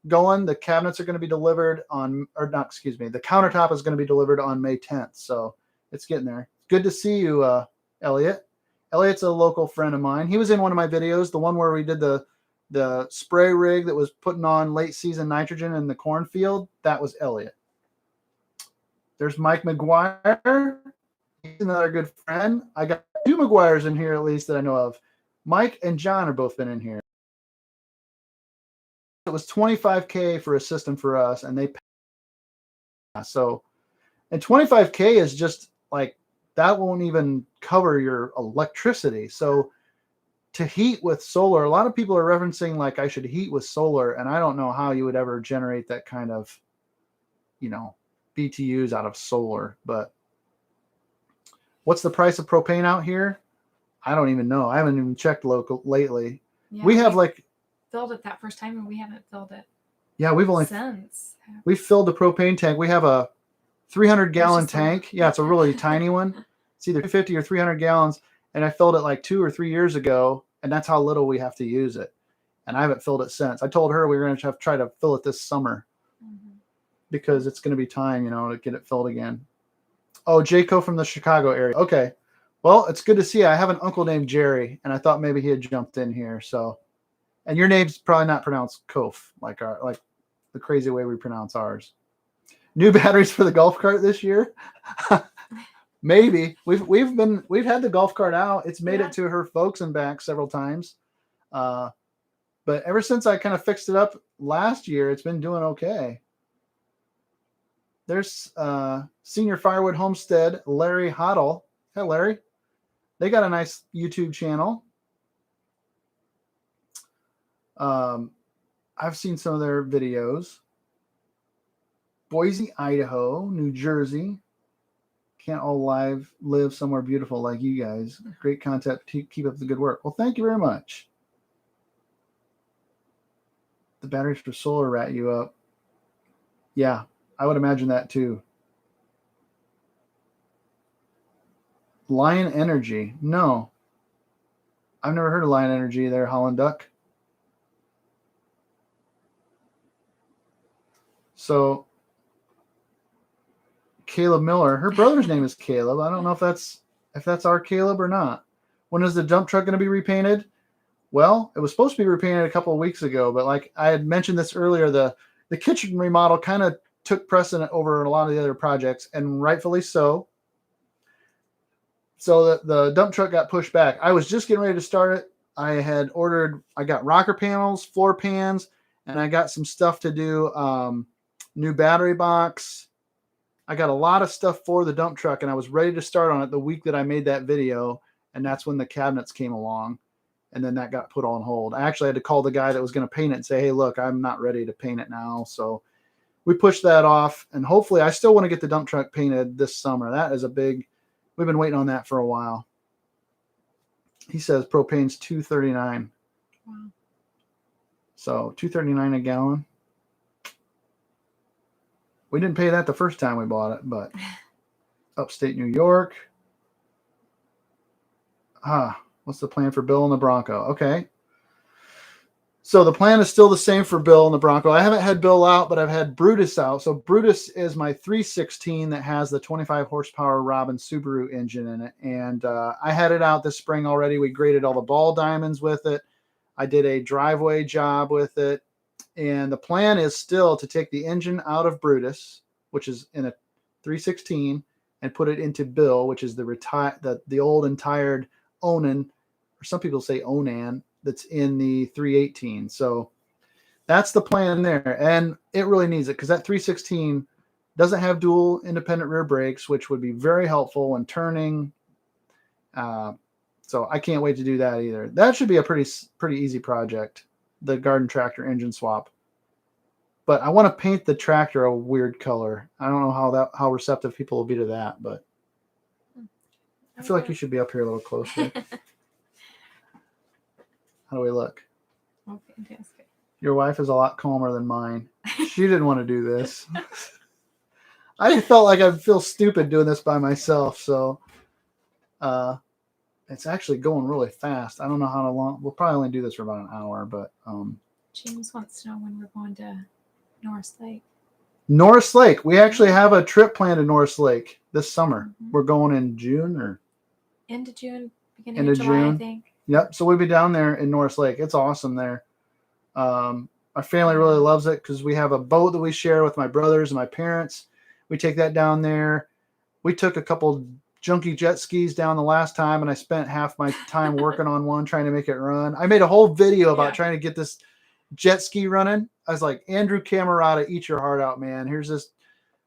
going. The cabinets are going to be delivered the countertop is going to be delivered on May 10th. So it's getting there. Good to see you, Elliot. Elliot's a local friend of mine. He was in one of my videos, the one where we did the spray rig that was putting on late season nitrogen in the cornfield. That was Elliot. There's Mike McGuire. He's another good friend. I got 2 McGuires in here at least that I know of. Mike and John are both been in here. It was $25K for a system for us, and they passed. So, and $25K is just like, that won't even cover your electricity. So to heat with solar, a lot of people are referencing like I should heat with solar, and I don't know how you would ever generate that kind of, BTUs out of solar. But what's the price of propane out here? I don't even know. I haven't even checked lately. Yeah, we have filled it that first time, and we haven't filled it. Yeah, we've filled the propane tank. We have a 300-gallon tank. Yeah, it's a really tiny one. It's either 250 or 300 gallons. And I filled it like 2 or 3 years ago, and that's how little we have to use it. And I haven't filled it since. I told her we were going to try to fill it this summer because it's going to be time, to get it filled again. Oh, Jayco from the Chicago area. Okay. Well, it's good to see you. I have an uncle named Jerry, and I thought maybe he had jumped in here. So, and your name's probably not pronounced Kof, like the crazy way we pronounce ours. New batteries for the golf cart this year? Maybe. We've had the golf cart out. It's made it to her folks and back several times. But ever since I kind of fixed it up last year, it's been doing okay. There's Senior Firewood Homestead, Larry Hoddle. Hey, Larry. They got a nice YouTube channel. I've seen some of their videos. Boise, Idaho, New Jersey. Can't all live somewhere beautiful like you guys. Great content. Keep up the good work. Well, thank you very much. The batteries for solar rat you up. Yeah, I would imagine that too. Lion Energy. No. I've never heard of Lion Energy there, Holland Duck. So Caleb Miller, her brother's name is Caleb. I don't know if that's our Caleb or not. When is the dump truck going to be repainted? Well, it was supposed to be repainted a couple of weeks ago, but like I had mentioned this earlier, the kitchen remodel kind of took precedent over a lot of the other projects, and rightfully so. So the dump truck got pushed back. I was just getting ready to start it. I got rocker panels, floor pans, and I got some stuff to do, new battery box. I got a lot of stuff for the dump truck, and I was ready to start on it the week that I made that video, and that's when the cabinets came along, and then that got put on hold. I actually had to call the guy that was going to paint it and say, hey, look, I'm not ready to paint it now. So we pushed that off, and hopefully I still want to get the dump truck painted this summer. That is we've been waiting on that for a while. He says propane's $2.39. Wow. So $2.39 a gallon. We didn't pay that the first time we bought it, but upstate New York. What's the plan for Bill and the Bronco? Okay. So the plan is still the same for Bill and the Bronco. I haven't had Bill out, but I've had Brutus out. So Brutus is my 316 that has the 25 horsepower Robin Subaru engine in it. And I had it out this spring already. We graded all the ball diamonds with it. I did a driveway job with it. And the plan is still to take the engine out of Brutus, which is in a 316, and put it into Bill, which is the old and tired Onan, or some people say Onan, that's in the 318. So that's the plan there. And it really needs it because that 316 doesn't have dual independent rear brakes, which would be very helpful when turning. So I can't wait to do that either. That should be a pretty easy project, the garden tractor engine swap. But I want to paint the tractor a weird color. I don't know how receptive people will be to that, but I feel like you should be up here a little closer. How do we look? Oh, fantastic. Your wife is a lot calmer than mine. She didn't want to do this. I felt like I'd feel stupid doing this by myself. So it's actually going really fast. I don't know how long. We'll probably only do this for about an hour, but James wants to know when we're going to Norris Lake. Norris Lake. We actually have a trip planned to Norris Lake this summer. Mm-hmm. We're going in June or end of June, beginning of July, I think. Yep. So we'll be down there in Norris Lake. It's awesome there. Our family really loves it because we have a boat that we share with my brothers and my parents. We take that down there. We took a couple junky jet skis down the last time, and I spent half my time working on one, trying to make it run. I made a whole video about trying to get this jet ski running. I was like, Andrew Camerata, eat your heart out, man. Here's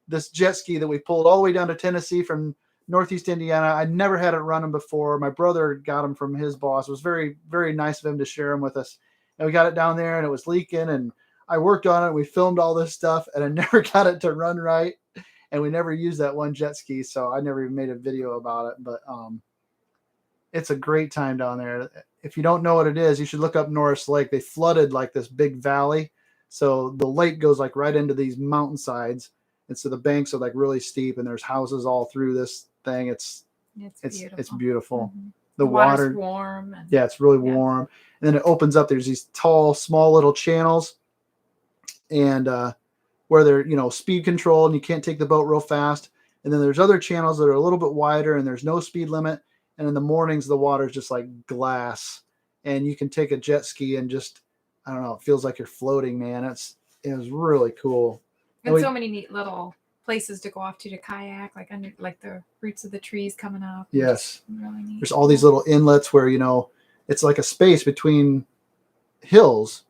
this jet ski that we pulled all the way down to Tennessee from Northeast Indiana. I never had it running before. My brother got him from his boss. It was very, very nice of him to share him with us. And we got it down there, and it was leaking, and I worked on it. We filmed all this stuff, and I never got it to run right. And we never used that one jet ski, so I never even made a video about it. But it's a great time down there. If you don't know what it is, you should look up Norris Lake. They flooded like this big valley. So the lake goes like right into these mountainsides. And so the banks are like really steep, and there's houses all through this thing. It's beautiful. Mm-hmm. The water's warm. It's really warm. And then it opens up. There's these tall, small little channels, and where they're, speed controlled, and you can't take the boat real fast. And then there's other channels that are a little bit wider, and there's no speed limit. And in the mornings, the water's just like glass, and you can take a jet ski and just, I don't know, it feels like you're floating, man. It was really cool. And so many neat little places to go off to kayak, like under the roots of the trees coming up. Yes. Really neat. There's all these little inlets where, it's like a space between hills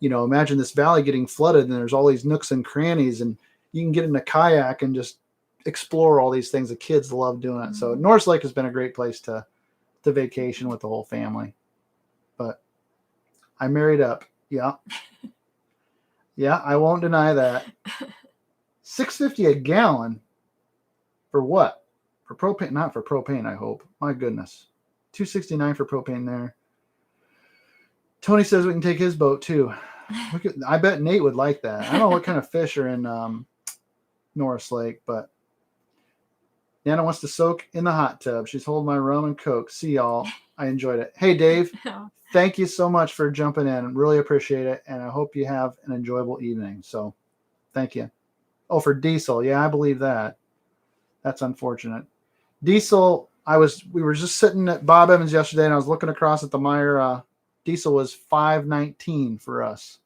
imagine this valley getting flooded, and there's all these nooks and crannies, and you can get in a kayak and just explore all these things. The kids love doing it. Mm-hmm. So Norris Lake has been a great place to vacation with the whole family. But I married up. Yeah. Yeah, I won't deny that. $6.50 a gallon for what? For propane? Not for propane, I hope. My goodness. $2.69 for propane there. Tony says we can take his boat too. I bet Nate would like that. I don't know what kind of fish are in Norris Lake, but Nana wants to soak in the hot tub. She's holding my rum and Coke. See y'all. I enjoyed it. Hey, Dave. Thank you so much for jumping in. Really appreciate it. And I hope you have an enjoyable evening. So thank you. Oh, for diesel. Yeah, I believe that. That's unfortunate. Diesel, we were just sitting at Bob Evans yesterday, and I was looking across at the Meyer Diesel was $5.19 for us.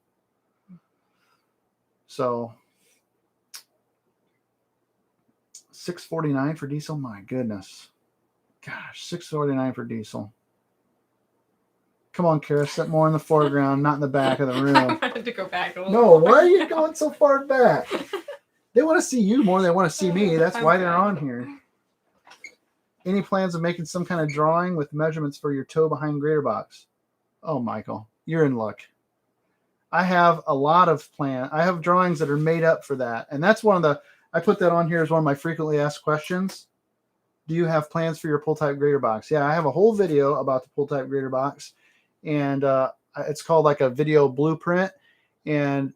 So $6.49 for diesel. My goodness. Gosh, $6.49 for diesel. Come on, Kara, sit more in the foreground, not in the back of the room. I wanted to go back a little. No, why are you going so far back? They want to see you more than they want to see me. That's why they're on here. Any plans of making some kind of drawing with measurements for your toe behind grater box? Oh, Michael, you're in luck. I have a lot of plans. I have drawings that are made up for that. And that's one of the, I put that on here as one of my frequently asked questions. Do you have plans for your pull type grater box? Yeah, I have a whole video about the pull type grater box. And it's called like a video blueprint. And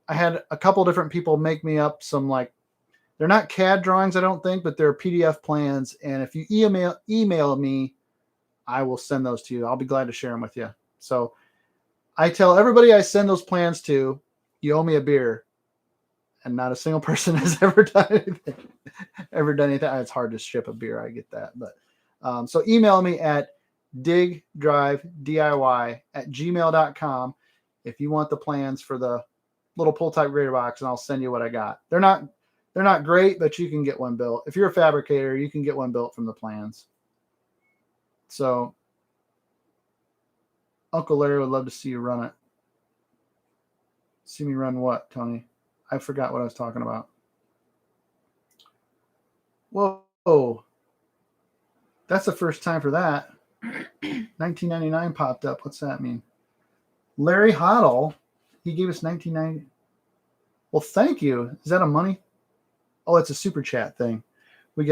I had a couple different people make me up some, like, they're not CAD drawings, I don't think, but they're PDF plans. And if you email me, I will send those to you. I'll be glad to share them with you. So I tell everybody I send those plans to, you owe me a beer. And not a single person has ever done anything. It's hard to ship a beer. I get that. But so email me at digdrivediy@gmail.com if you want the plans for the little pull type grater box, and I'll send you what I got. They're not great, but you can get one built. If you're a fabricator, you can get one built from the plans. So Uncle Larry would love to see you run it. See me run what, Tony? I forgot what I was talking about. Whoa. That's the first time for that. 1999 popped up. What's that mean? Larry Hoddle, he gave us 1990. Well, thank you. Is that a money? Oh, it's a super chat thing. He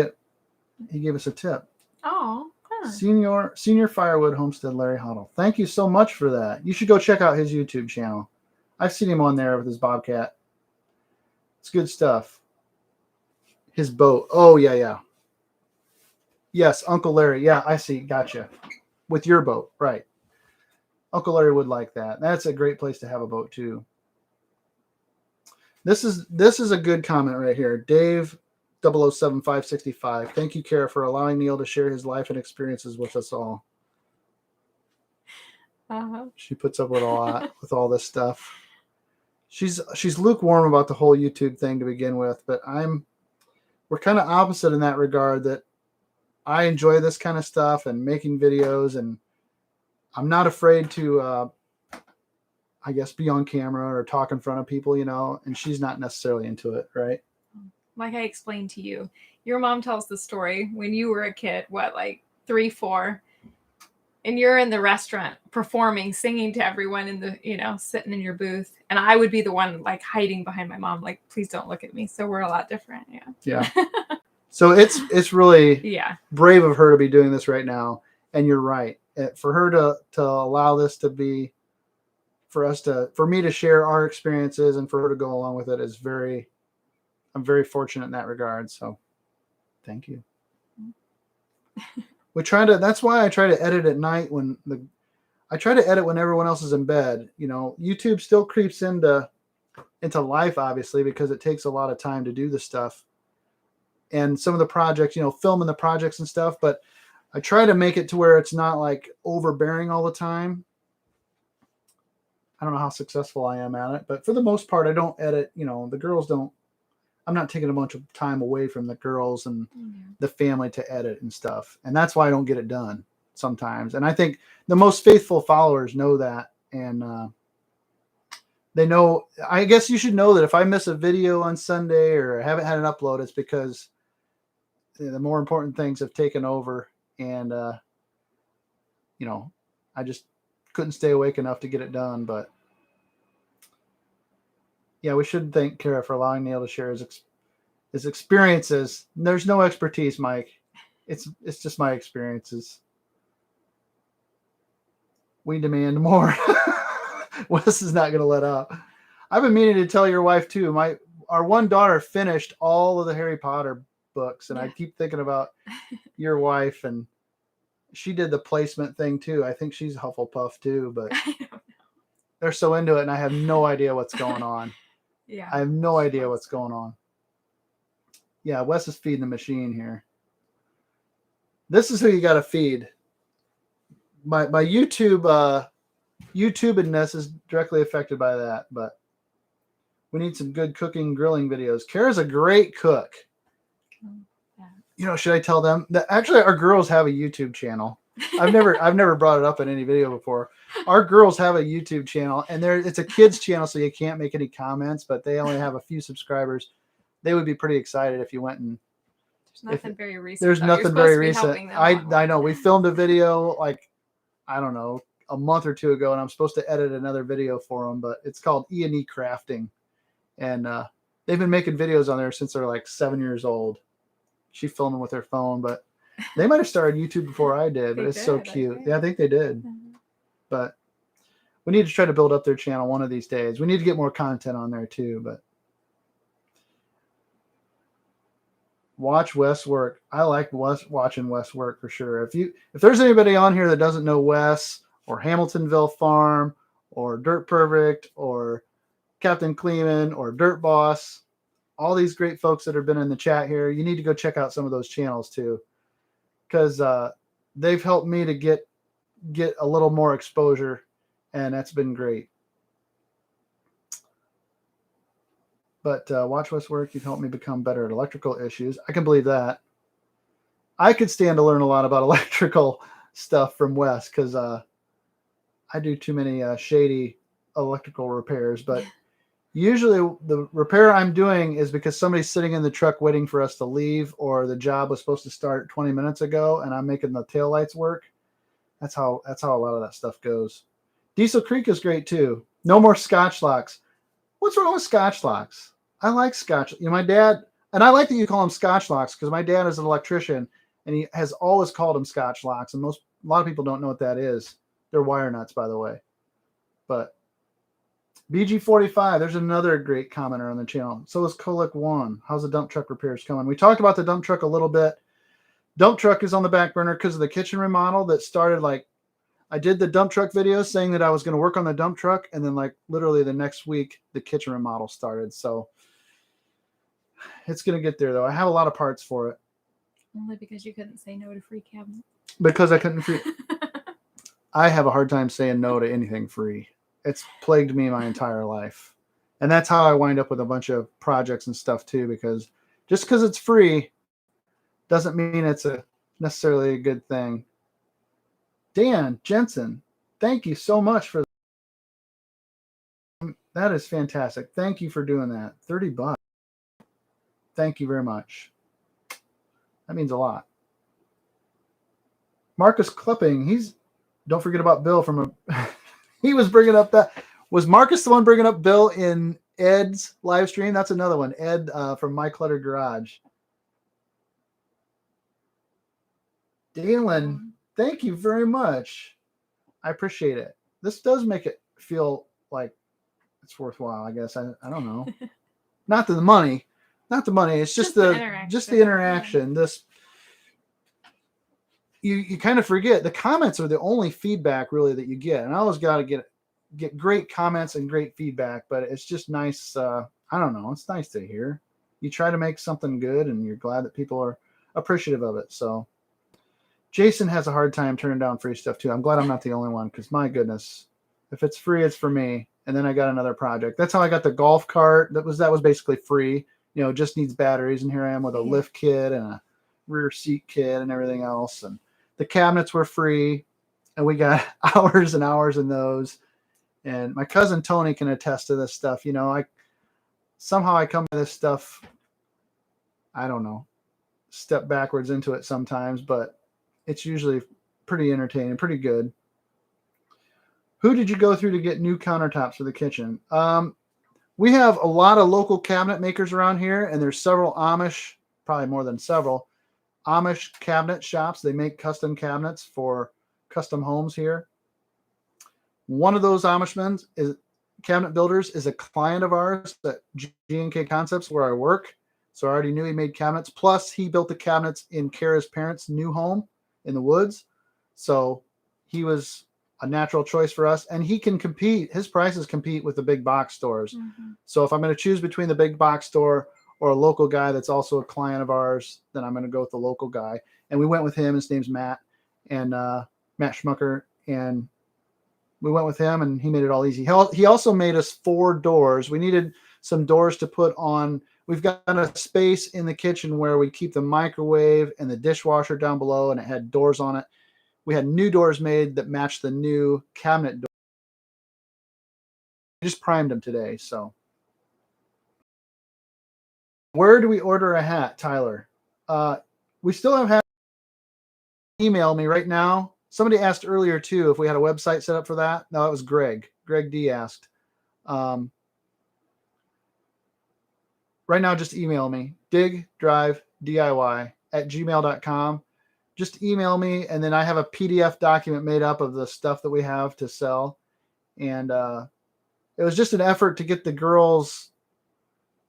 gave us a tip. Oh, huh. Senior Firewood Homestead Larry Hoddle. Thank you so much for that. You should go check out his YouTube channel. I've seen him on there with his Bobcat. It's good stuff. His boat. Oh, yeah. Yes, Uncle Larry. Yeah, I see. Gotcha. With your boat. Right. Uncle Larry would like that. That's a great place to have a boat, too. This is a good comment right here. Dave 007565. Thank you, Kara, for allowing Neil to share his life and experiences with us all. She puts up with a lot with all this stuff. She's lukewarm about the whole YouTube thing to begin with, but we're kind of opposite in that regard, that I enjoy this kind of stuff and making videos, and I'm not afraid to I guess be on camera or talk in front of people, and she's not necessarily into it, right? Like I explained to you, your mom tells the story when you were a kid, like 3, 4, and you're in the restaurant performing, singing to everyone in the, sitting in your booth. And I would be the one like hiding behind my mom, like, please don't look at me. So we're a lot different. Yeah. So it's really brave of her to be doing this right now. And you're right. For her to allow this to be, for me to share our experiences and for her to go along with it is I'm very fortunate in that regard. So thank you. That's why I try to edit at night I try to edit when everyone else is in bed. YouTube still creeps into life, obviously, because it takes a lot of time to do this stuff. And some of the projects, filming the projects and stuff, but I try to make it to where it's not like overbearing all the time. I don't know how successful I am at it, but for the most part, I don't edit, the girls don't. I'm not taking a bunch of time away from the girls and the family to edit and stuff. And that's why I don't get it done sometimes. And I think the most faithful followers know that. And they know, I guess you should know that if I miss a video on Sunday or haven't had an upload, it's because the more important things have taken over. And, I just couldn't stay awake enough to get it done. But yeah, we should thank Kara for allowing Neil to share his experiences. There's no expertise, Mike. It's just my experiences. We demand more. Wes is not going to let up. I've been meaning to tell your wife too. Our one daughter finished all of the Harry Potter books, and I keep thinking about your wife, and she did the placement thing too. I think she's Hufflepuff too, but they're so into it, and I have no idea what's going on. Yeah. I have no idea what's going on. Yeah, Wes is feeding the machine here. This is who you got to feed. My YouTube YouTubedness is directly affected by that, but we need some good cooking, grilling videos. Kara's a great cook. Yeah. You know, should I tell them that actually our girls have a YouTube channel? I've never brought it up in any video before. Our girls have a YouTube channel, and it's a kids channel, so you can't make any comments, but they only have a few subscribers. They would be pretty excited if you went and There's nothing very recent. there's though. nothing You're very supposed to be recent. helping them I know we filmed a video like I don't know a month or two ago, and I'm supposed to edit another video for them, but it's called E&E Crafting, and they've been making videos on there since they're like 7 years old. She filmed them with her phone, but they might have started YouTube before I did, but it's so cute. Yeah, I think they did. Mm-hmm. But we need to try to build up their channel one of these days. We need to get more content on there too, but watch Wes work. I like watching Wes work for sure. If there's anybody on here that doesn't know Wes or Hamiltonville Farm or Dirt Perfect or Captain Kleeman or Dirt Boss, all these great folks that have been in the chat here, you need to go check out some of those channels too, because they've helped me to get a little more exposure, and that's been great. But watch Wes work. You'd help me become better at electrical issues. I can believe that. I could stand to learn a lot about electrical stuff from Wes, because I do too many shady electrical repairs, but usually the repair I'm doing is because somebody's sitting in the truck waiting for us to leave, or the job was supposed to start 20 minutes ago and I'm making the taillights work. That's how a lot of that stuff goes. Diesel Creek is great too. No more Scotch locks. What's wrong with Scotch locks? I like Scotch. You know, my dad, and I like that you call them Scotch locks, because my dad is an electrician and he has always called them Scotch locks. And a lot of people don't know what that is. They're wire nuts, by the way. But BG45, there's another great commenter on the channel. So is Kolick1. How's the dump truck repairs coming? We talked about the dump truck a little bit. Dump truck is on the back burner because of the kitchen remodel that started like, I did the dump truck video saying that I was going to work on the dump truck, and then like literally the next week, the kitchen remodel started. So it's going to get there though. I have a lot of parts for it. Only because you couldn't say no to free cabinets. Because I couldn't free. I have a hard time saying no to anything free. It's plagued me my entire life. And that's how I wind up with a bunch of projects and stuff too, because just because it's free doesn't mean it's necessarily a good thing. Dan Jensen, thank you so much for that. Is fantastic. Thank you for doing that. $30. Thank you very much. That means a lot. Marcus Clipping, don't forget about Bill from he was bringing up that. Was Marcus the one bringing up Bill in Ed's live stream? That's another one. Ed from My Cluttered Garage. Dalen, thank you very much. I appreciate it. This does make it feel like it's worthwhile, I guess. I don't know. Not the money. It's just the interaction. This you kind of forget the comments are the only feedback really that you get. And I always got to get great comments and great feedback, but it's just nice. I don't know. It's nice to hear. You try to make something good and you're glad that people are appreciative of it. So Jason has a hard time turning down free stuff too. I'm glad I'm not the only one, because my goodness, if it's free, it's for me. And then I got another project. That's how I got the golf cart. That was basically free. You know, it just needs batteries. And here I am with a lift kit and a rear seat kit and everything else. And the cabinets were free, and we got hours and hours in those. And my cousin Tony can attest to this stuff. You know, I come to this stuff, I don't know, step backwards into it sometimes, but it's usually pretty entertaining, pretty good. Who did you go through to get new countertops for the kitchen? We have a lot of local cabinet makers around here, and there's several Amish, probably more than several, Amish cabinet shops. They make custom cabinets for custom homes here. One of those Amishmen cabinet builders is a client of ours at G&K Concepts where I work. So I already knew he made cabinets. Plus, he built the cabinets in Kara's parents' new home in the woods. So he was a natural choice for us. And he can compete. His prices compete with the big box stores. Mm-hmm. So if I'm going to choose between the big box store or a local guy that's also a client of ours, then I'm going to go with the local guy. And we went with him. His name's Matt, and Matt Schmucker. And we went with him, and he made it all easy. He also made us 4 doors. We needed some doors to put on. We've got a space in the kitchen where we keep the microwave and the dishwasher down below, and it had doors on it. We had new doors made that matched the new cabinet door. We just primed them today. So where do we order a hat, Tyler? We still have hats. Email me right now. Somebody asked earlier too if we had a website set up for that. No, it was Greg. Greg D asked. Right now, just email me, digdrive.diy@gmail.com. Just email me, and then I have a PDF document made up of the stuff that we have to sell. And it was just an effort to get the girls.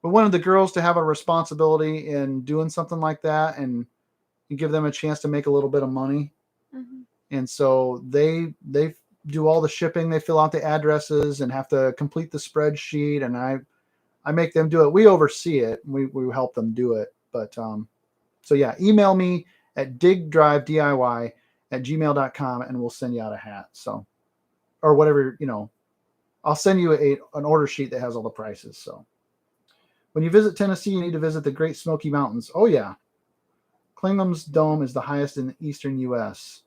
We wanted the girls to have a responsibility in doing something like that, and give them a chance to make a little bit of money. Mm-hmm. And so they do all the shipping. They fill out the addresses and have to complete the spreadsheet, and I make them do it. We oversee it. We help them do it. But so yeah, email me at digdrivediy@gmail.com, and we'll send you out a hat. So, or whatever, I'll send you an order sheet that has all the prices. So when you visit Tennessee, you need to visit the Great Smoky Mountains. Oh yeah. Klingham's Dome is the highest in the eastern U.S.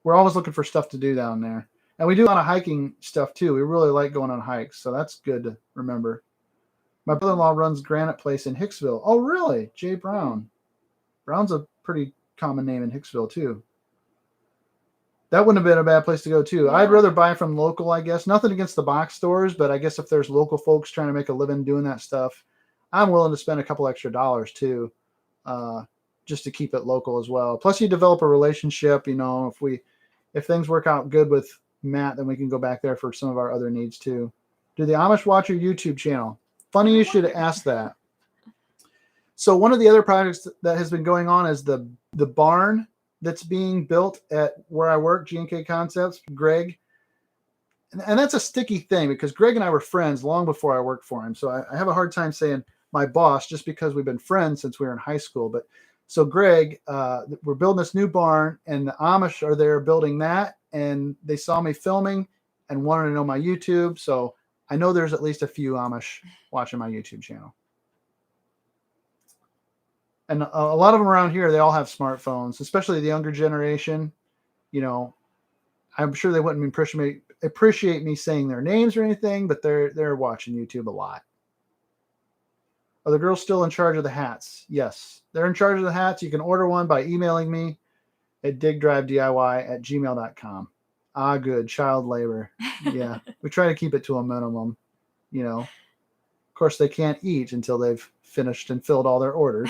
We're always looking for stuff to do down there. And we do a lot of hiking stuff too. We really like going on hikes. So that's good to remember. My brother-in-law runs Granite Place in Hicksville. Oh, really? Jay Brown. Brown's a pretty common name in Hicksville too. That wouldn't have been a bad place to go too. Yeah. I'd rather buy from local, I guess. Nothing against the box stores, but I guess if there's local folks trying to make a living doing that stuff, I'm willing to spend a couple extra dollars too. Just to keep it local as well. Plus you develop a relationship, if things work out good with Matt, then we can go back there for some of our other needs too. Do the Amish watch your YouTube channel? Funny you should ask that. So one of the other projects that has been going on is the barn that's being built at where I work, G&K Concepts, Greg. And that's a sticky thing because Greg and I were friends long before I worked for him. So I have a hard time saying my boss just because we've been friends since we were in high school. But so Greg, we're building this new barn, and the Amish are there building that, and they saw me filming and wanted to know my YouTube. So I know there's at least a few Amish watching my YouTube channel. And a lot of them around here, they all have smartphones, especially the younger generation. I'm sure they wouldn't appreciate me saying their names or anything, but they're watching YouTube a lot. Are the girls still in charge of the hats? Yes, they're in charge of the hats. You can order one by emailing me at digdrivediy@gmail.com. Ah, good. Child labor. Yeah, we try to keep it to a minimum. Of course, they can't eat until they've finished and filled all their orders.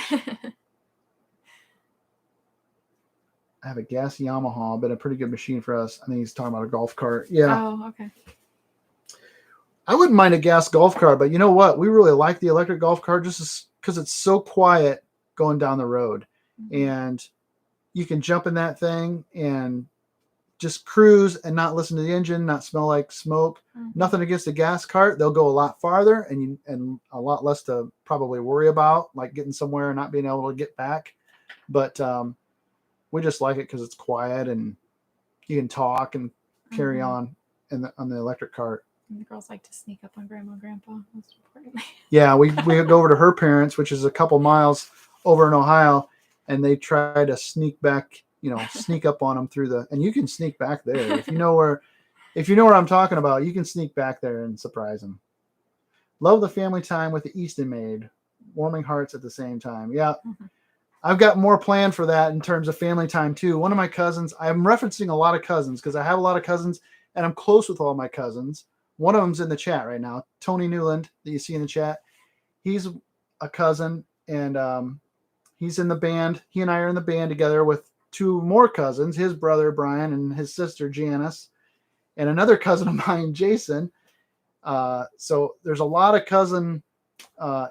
I have a gas Yamaha, been a pretty good machine for us. I think he's talking about a golf cart. Yeah. Oh, okay. I wouldn't mind a gas golf cart, but you know what? We really like the electric golf cart just because it's so quiet going down the road. Mm-hmm. And you can jump in that thing and just cruise and not listen to the engine, not smell like smoke. Mm-hmm. Nothing against the gas cart. They'll go a lot farther and a lot less to probably worry about, like getting somewhere and not being able to get back. But we just like it because it's quiet and you can talk and carry on on the electric cart. And the girls like to sneak up on Grandma and Grandpa, most importantly. Yeah, we go over to her parents, which is a couple miles over in Ohio, and they try to sneak back, sneak up on them and you can sneak back there. If you know where I'm talking about, you can sneak back there and surprise them. Love the family time with the Easton maid, warming hearts at the same time. Yeah. Mm-hmm. I've got more planned for that in terms of family time too. One of my cousins, I'm referencing a lot of cousins because I have a lot of cousins and I'm close with all my cousins. One of them's in the chat right now, Tony Newland, that you see in the chat. He's a cousin, and he's in the band. He and I are in the band together with 2 more cousins, his brother, Brian, and his sister, Janice, and another cousin of mine, Jason. So there's a lot of cousin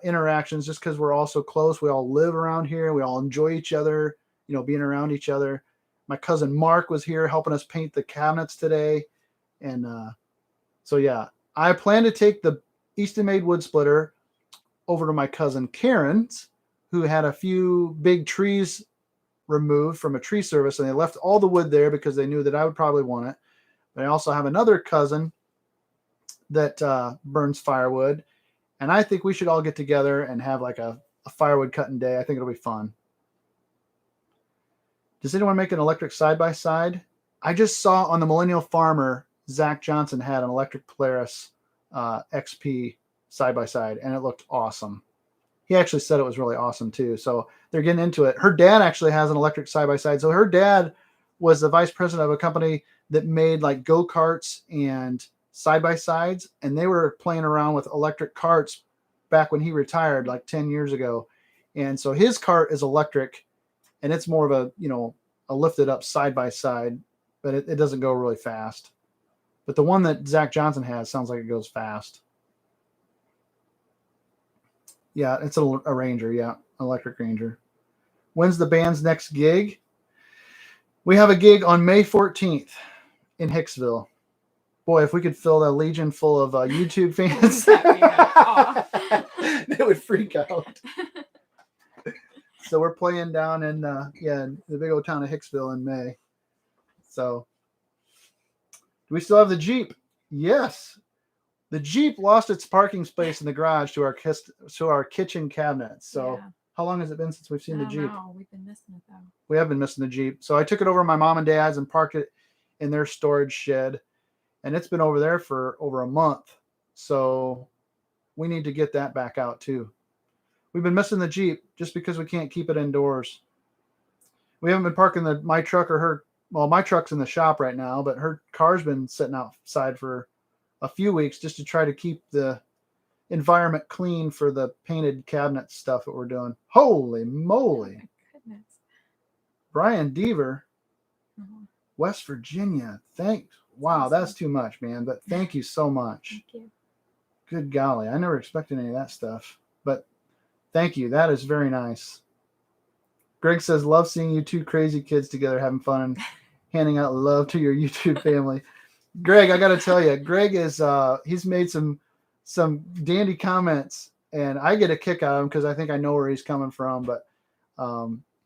interactions just because we're all so close. We all live around here. We all enjoy each other, being around each other. My cousin Mark was here helping us paint the cabinets today. And so, yeah, I plan to take the Easton Made wood splitter over to my cousin Karen's, who had a few big trees removed from a tree service, and they left all the wood there because they knew that I would probably want it. But I also have another cousin that burns firewood, and I think we should all get together and have like a firewood cutting day. I think it'll be fun. Does anyone make an electric side-by-side? I just saw on the Millennial Farmer, Zach Johnson had an electric Polaris XP side-by-side, and it looked awesome. He actually said it was really awesome too. So they're getting into it. Her dad actually has an electric side-by-side. So her dad was the vice president of a company that made like go-karts and side-by-sides, and they were playing around with electric carts back when he retired like 10 years ago. And so his cart is electric, and it's more of a, a lifted up side-by-side, but it doesn't go really fast. But the one that Zach Johnson has sounds like it goes fast. Yeah, it's a Ranger. Yeah, electric Ranger. When's the band's next gig? We have a gig on May 14th in Hicksville. Boy, if we could fill a legion full of YouTube fans, they would freak out. So we're playing down in the big old town of Hicksville in May. So do we still have the Jeep? Yes. The Jeep lost its parking space in the garage to our kitchen cabinets. So how long has it been since we've seen the Jeep? We've been missing it though. We have been missing the Jeep. So I took it over to my mom and dad's and parked it in their storage shed. And it's been over there for over a month. So we need to get that back out too. We've been missing the Jeep just because we can't keep it indoors. We haven't been parking my truck or her. Well, my truck's in the shop right now, but her car's been sitting outside for a few weeks just to try to keep the environment clean for the painted cabinet stuff that we're doing. Holy moly. Oh, my goodness. Brian Deaver, West Virginia. Thanks. Wow, that's too much, man. But thank you so much. Thank you. Good golly. I never expected any of that stuff. But thank you. That is very nice. Greg says, love seeing you two crazy kids together having fun and handing out love to your YouTube family. Greg, I got to tell you, Greg is he's made some dandy comments, and I get a kick out of him because I think I know where he's coming from. But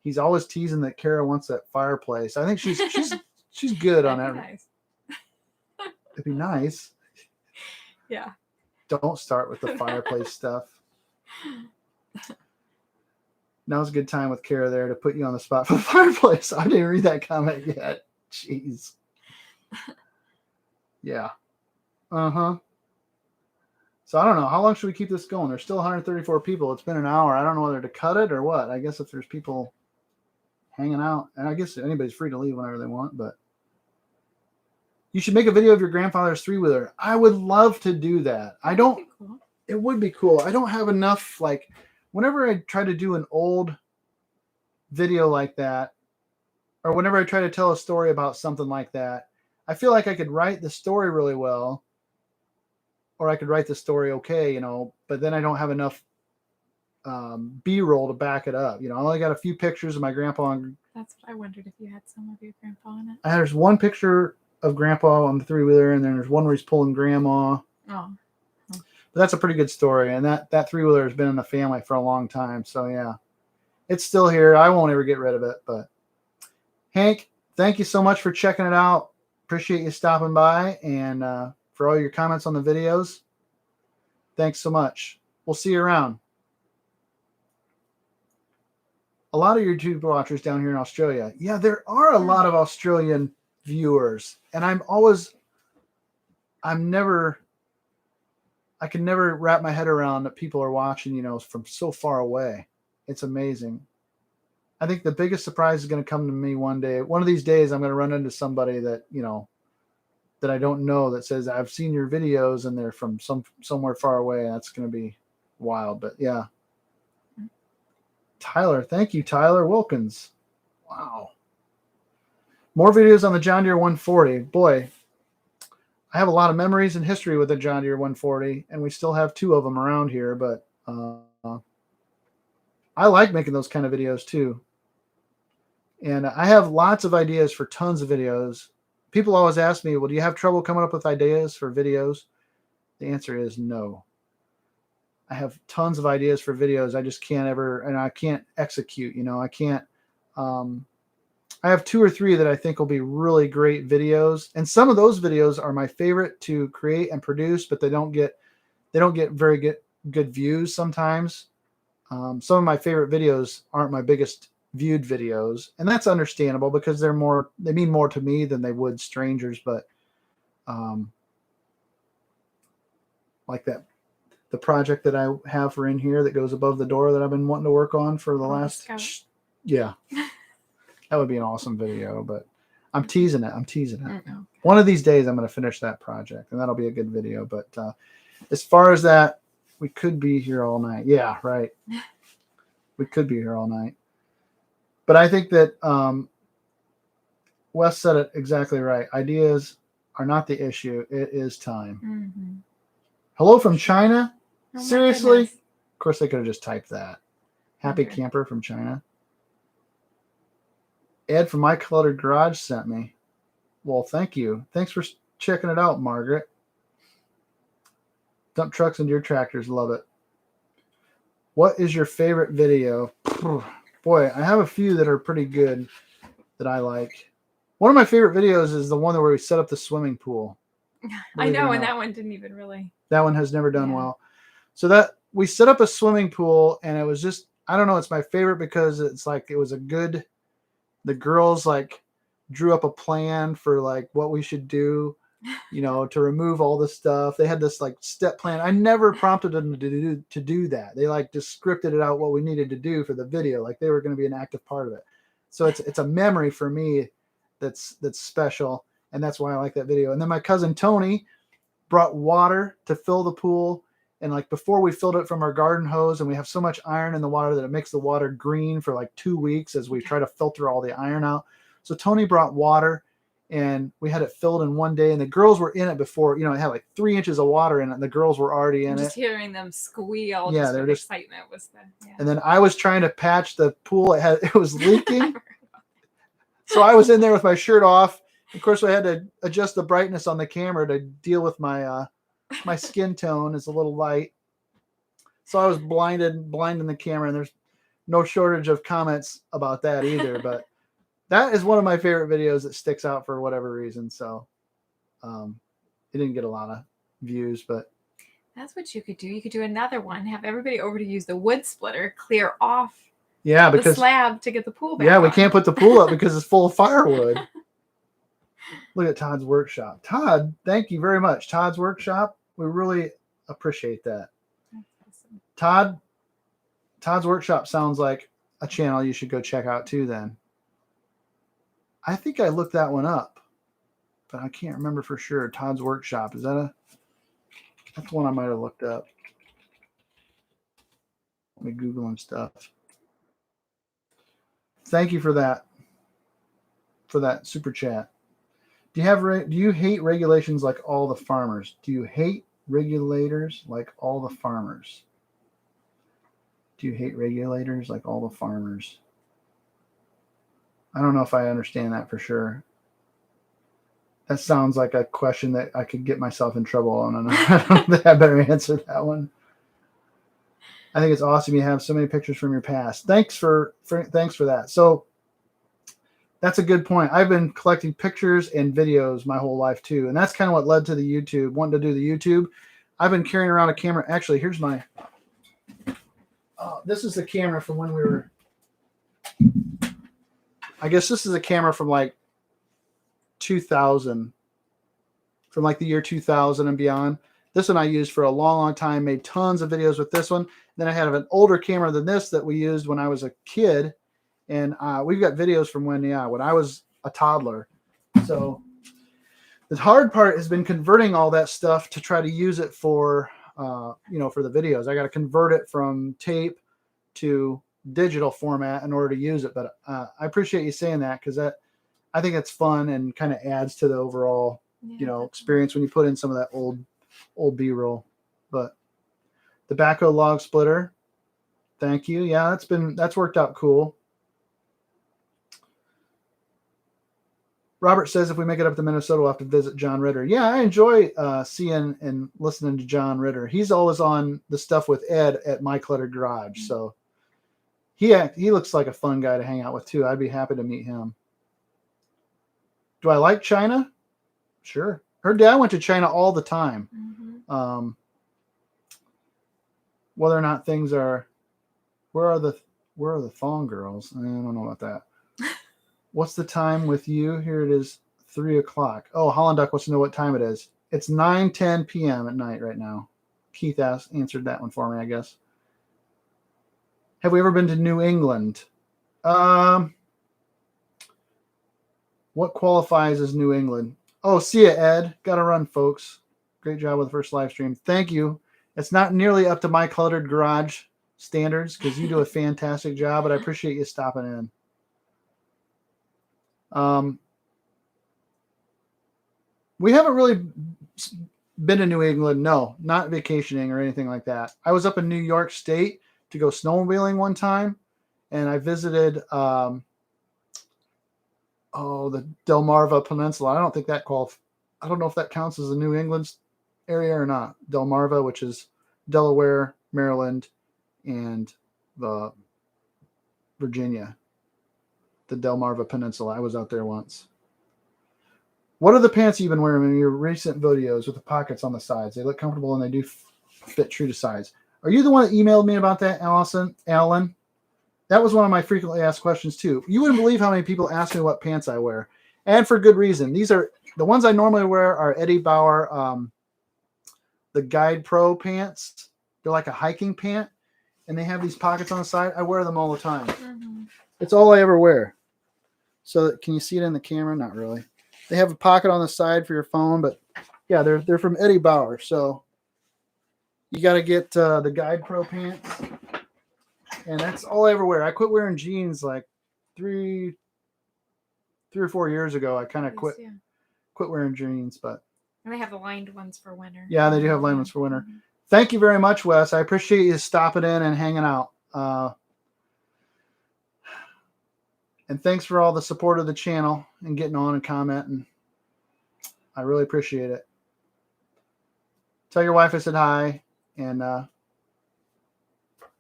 he's always teasing that Kara wants that fireplace. I think she's good on that. Nice. It'd be nice. Yeah. Don't start with the fireplace stuff. Now's a good time with Kara there to put you on the spot for the fireplace. I didn't read that comment yet. Jeez. Yeah. Uh-huh. So I don't know. How long should we keep this going? There's still 134 people. It's been an hour. I don't know whether to cut it or what. I guess if there's people hanging out, and I guess anybody's free to leave whenever they want, but you should make a video of your grandfather's three-wheeler. I would love to do that. It would be cool. I don't have enough, like, whenever I try to do an old video like that, or whenever I try to tell a story about something like that, I feel like I could write the story really well, or I could write the story okay, but then I don't have enough B-roll to back it up. I only got a few pictures of my grandpa. That's what I wondered, if you had some of your grandpa in it. There's one picture of grandpa on the three-wheeler, and then there's one where he's pulling grandma. Oh. But that's a pretty good story, and that three-wheeler has been in the family for a long time. So yeah, it's still here. I won't ever get rid of it. But Hank, thank you so much for checking it out. Appreciate you stopping by, and for all your comments on the videos. Thanks so much. We'll see you around. A lot of YouTube watchers down here in Australia. Yeah, there are a lot of Australian viewers, and I can never wrap my head around that people are watching, from so far away. It's amazing. I think the biggest surprise is going to come to me one day. One of these days, I'm going to run into somebody that, that I don't know that says, I've seen your videos and they're from somewhere far away. That's going to be wild, but yeah. Tyler. Thank you, Tyler Wilkins. Wow. More videos on the John Deere 140. Boy, I have a lot of memories and history with the John Deere 140, and we still have 2 of them around here, but I like making those kind of videos too. And I have lots of ideas for tons of videos. People always ask me, well, do you have trouble coming up with ideas for videos? The answer is no. I have tons of ideas for videos. I just can't and I can't execute, I can't I have 2 or 3 that I think will be really great videos, and some of those videos are my favorite to create and produce, but they don't get very good views sometimes. Some of my favorite videos aren't my biggest viewed videos, and that's understandable because they mean more to me than they would strangers. But like the project that I have for in here that goes above the door that I've been wanting to work on for the last, yeah, that would be an awesome video, but I'm teasing it. Mm-hmm. One of these days I'm going to finish that project, and that'll be a good video. But as far as that, we could be here all night. Yeah, right. We could be here all night. But I think that Wes said it exactly right. Ideas are not the issue. It is time. Mm-hmm. Hello from China? Oh, seriously? Of course, they could have just typed that. Happy Okay. camper from China. Ed from My Cluttered Garage sent me. Well, thank you. Thanks for checking it out, Margaret. Dump trucks and your tractors. Love it. What is your favorite video? Boy, I have a few that are pretty good that I like. One of my favorite videos is the one where we set up the swimming pool. I know, and that one didn't even really. That one has never done well. So that we set up a swimming pool, and it was just, I don't know, it's my favorite because it's like, it was a good, the girls like drew up a plan for like what we should do, you know, to remove all the stuff. They had this like step plan. I never prompted them to do that. They like just scripted it out what we needed to do for the video. Like they were going to be an active part of it. So it's a memory for me that's special, and that's why I like that video. And then my cousin Tony brought water to fill the pool, and like before we filled it from our garden hose, and we have so much iron in the water that it makes the water green for like 2 weeks as we try to filter all the iron out. So Tony brought water, and we had it filled in one day, and the girls were in it before, you know, it had like 3 inches of water in it, and the girls were already in it. Just hearing them squeal, yeah, just excitement was the. Yeah. And then I was trying to patch the pool; it was leaking. So I was in there with my shirt off. Of course, I had to adjust the brightness on the camera to deal with my my skin tone is a little light. So I was blinding the camera, and there's no shortage of comments about that either. But that is one of my favorite videos that sticks out for whatever reason. So it didn't get a lot of views, but that's what you could do. You could do another one. Have everybody over to use the wood splitter, clear off because the slab to get the pool back. Yeah, on. we can't put the pool up because it's full of firewood. Look at Todd's workshop. Todd, thank you very much. Todd's workshop. We really appreciate that. That's awesome. Todd's workshop sounds like a channel you should go check out too then. I think I looked that one up, but I can't remember for sure. Todd's workshop. Is that that's one I might have looked up. Let me Google and stuff. Thank you for that super chat. Do you hate regulations like all the farmers? Do you hate regulators like all the farmers? Do you hate regulators like all the farmers? I don't know if I understand that for sure. That sounds like a question that I could get myself in trouble on, and I don't think I better answer that one. I think it's awesome you have so many pictures from your past. Thanks for that. So that's a good point. I've been collecting pictures and videos my whole life too, and that's kind of what led to the YouTube. Wanting to do the YouTube, I've been carrying around a camera. Actually, here's my. This is the camera from when we were. I guess this is a camera from like 2000, from like the year 2000 and beyond. This one I used for a long, long time. Made tons of videos with this one. Then I had an older camera than this that we used when I was a kid. And we've got videos from when I was a toddler. So the hard part has been converting all that stuff to try to use it for, for the videos. I got to convert it from tape to digital format in order to use it. But I appreciate you saying that, because I think it's fun and kind of adds to the overall, experience when you put in some of that old B-roll. But the backhoe log splitter, thank you. Yeah, that's worked out cool. Robert says if we make it up to Minnesota, we'll have to visit John Ritter. Yeah, I enjoy seeing and listening to John Ritter. He's always on the stuff with Ed at My Cluttered Garage. So he looks like a fun guy to hang out with too. I'd be happy to meet him. Do I like China? Sure. Her dad went to China all the time. Mm-hmm. Whether or not things are, where are the thong girls? I don't know about that. What's the time with you? Here it is, 3:00. Oh, Holland Duck wants to know what time it is. It's 9:10 p.m. at night right now. Keith answered that one for me, I guess. Have we ever been to New England? What qualifies as New England? Oh, see ya, Ed. Gotta run, folks. Great job with the first live stream. Thank you. It's not nearly up to my cluttered garage standards because you do a fantastic job, but I appreciate you stopping in. We haven't really been to New England. No, not vacationing or anything like that. I was up in New York State to go snowmobiling one time, and I visited the Delmarva Peninsula. I don't think that I don't know if that counts as a New England area or not. Delmarva, which is Delaware, Maryland, and the Virginia, the Delmarva Peninsula. I was out there once. What are the pants you've been wearing in your recent videos with the pockets on the sides? They look comfortable and they do fit true to size. Are you the one that emailed me about that, Alan? That was one of my frequently asked questions too. You wouldn't believe how many people ask me what pants I wear, and for good reason. These are the ones I normally wear are Eddie Bauer, the Guide Pro pants. They're like a hiking pant, and they have these pockets on the side. I wear them all the time. Mm-hmm. It's all I ever wear. So can you see it in the camera? Not really. They have a pocket on the side for your phone, but yeah, they're from Eddie Bauer. So you got to get the Guide Pro pants, and that's all I ever wear. I quit wearing jeans like three or 4 years ago. I kind of quit wearing jeans, but and they have the lined ones for winter. Yeah, they do have lined ones for winter. Mm-hmm. Thank you very much, Wes. I appreciate you stopping in and hanging out. And thanks for all the support of the channel and getting on and commenting. I really appreciate it. Tell your wife I said hi, and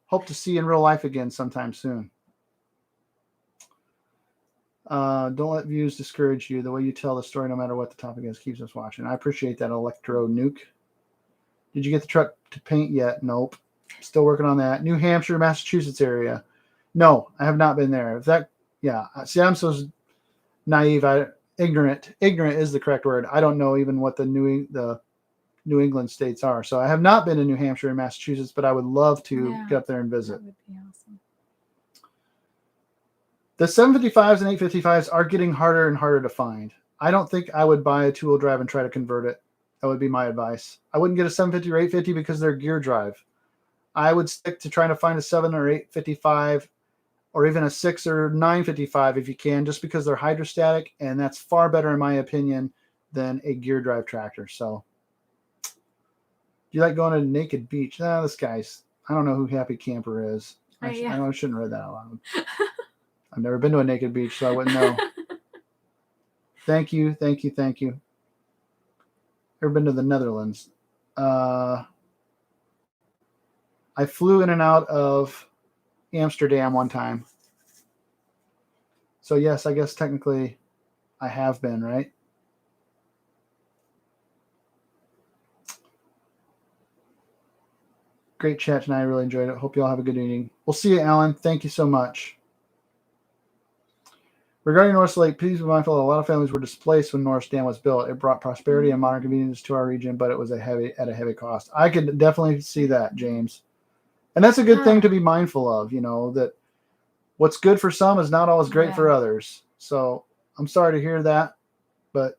hope to see you in real life again sometime soon. Don't let views discourage you. The way you tell the story, no matter what the topic is, keeps us watching. I appreciate that, Electro Nuke. Did you get the truck to paint yet? Nope. Still working on that. New Hampshire, Massachusetts area. No, I have not been there. See, I'm so naive. Ignorant. Ignorant is the correct word. I don't know even what the New England states are. So I have not been to New Hampshire and Massachusetts, but I would love to get up there and visit. That would be awesome. The 755s and 855s are getting harder and harder to find. I don't think I would buy a two-wheel drive and try to convert it. That would be my advice. I wouldn't get a 750 or 850 because they're gear drive. I would stick to trying to find a 7 or 855 or even a 6 or 955 if you can, just because they're hydrostatic, and that's far better in my opinion than a gear drive tractor. So do you like going to Naked Beach? This guy's, I don't know who Happy Camper is. I shouldn't have read that out loud. I've never been to a Naked Beach, so I wouldn't know. Thank you. Ever been to the Netherlands? I flew in and out of Amsterdam one time. So yes, I guess technically I have been, right? Great chat tonight. I really enjoyed it. Hope you all have a good evening. We'll see you, Alan. Thank you so much. Regarding North Lake, please be mindful that a lot of families were displaced when North Dam was built. It brought prosperity and modern convenience to our region, but it was at a heavy cost. I could definitely see that, James. And that's a good thing to be mindful of, that what's good for some is not always great for others. So I'm sorry to hear that, but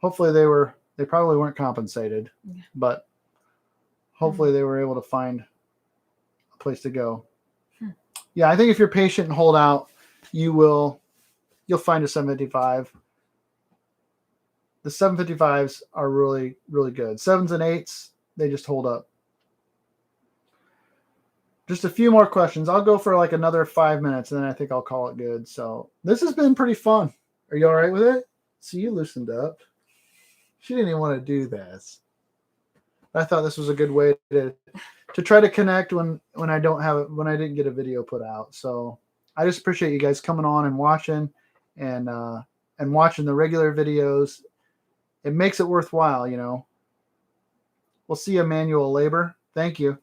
hopefully they probably weren't compensated, but hopefully they were able to find a place to go. Yeah, I think if you're patient and hold out, you'll find a 755. The 755s are really, really good. 7s and 8s, they just hold up. Just a few more questions. I'll go for like another 5 minutes, and then I think I'll call it good. So this has been pretty fun. Are you all right with it? See, you loosened up. She didn't even want to do this. I thought this was a good way to try to connect when I didn't get a video put out. So I just appreciate you guys coming on and watching. And and watching the regular videos, it makes it worthwhile, you know. We'll see you, manual labor. Thank you.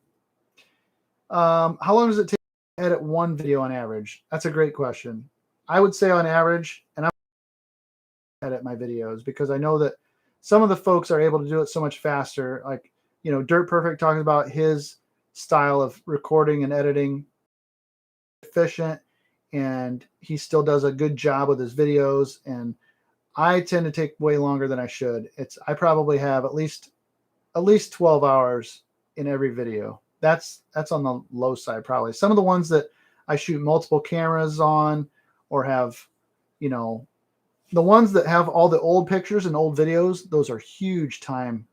How long does it take to edit one video on average? That's a great question. I would say on average, and I'm edit my videos because I know that some of the folks are able to do it so much faster. Like, you know, Dirt Perfect talking about his style of recording and editing, efficient, and he still does a good job with his videos. And I tend to take way longer than I should. I probably have at least 12 hours in every video. That's on the low side, probably. Some of the ones that I shoot multiple cameras on, or have, you know, the ones that have all the old pictures and old videos, those are huge time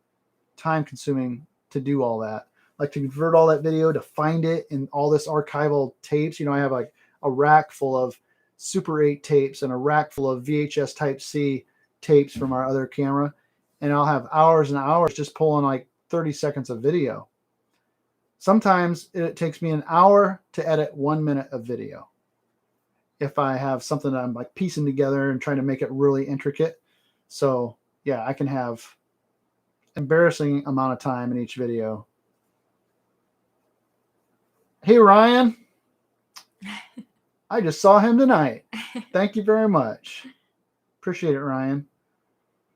consuming to do all that. Like to convert all that video, to find it in all this archival tapes. You know, I have like a rack full of Super 8 tapes and a rack full of VHS Type C tapes from our other camera. And I'll have hours and hours just pulling like 30 seconds of video. Sometimes it takes me an hour to edit 1 minute of video, if I have something that I'm like piecing together and trying to make it really intricate. So yeah, I can have embarrassing amount of time in each video. Hey, Ryan. I just saw him tonight. Thank you very much. Appreciate it, Ryan.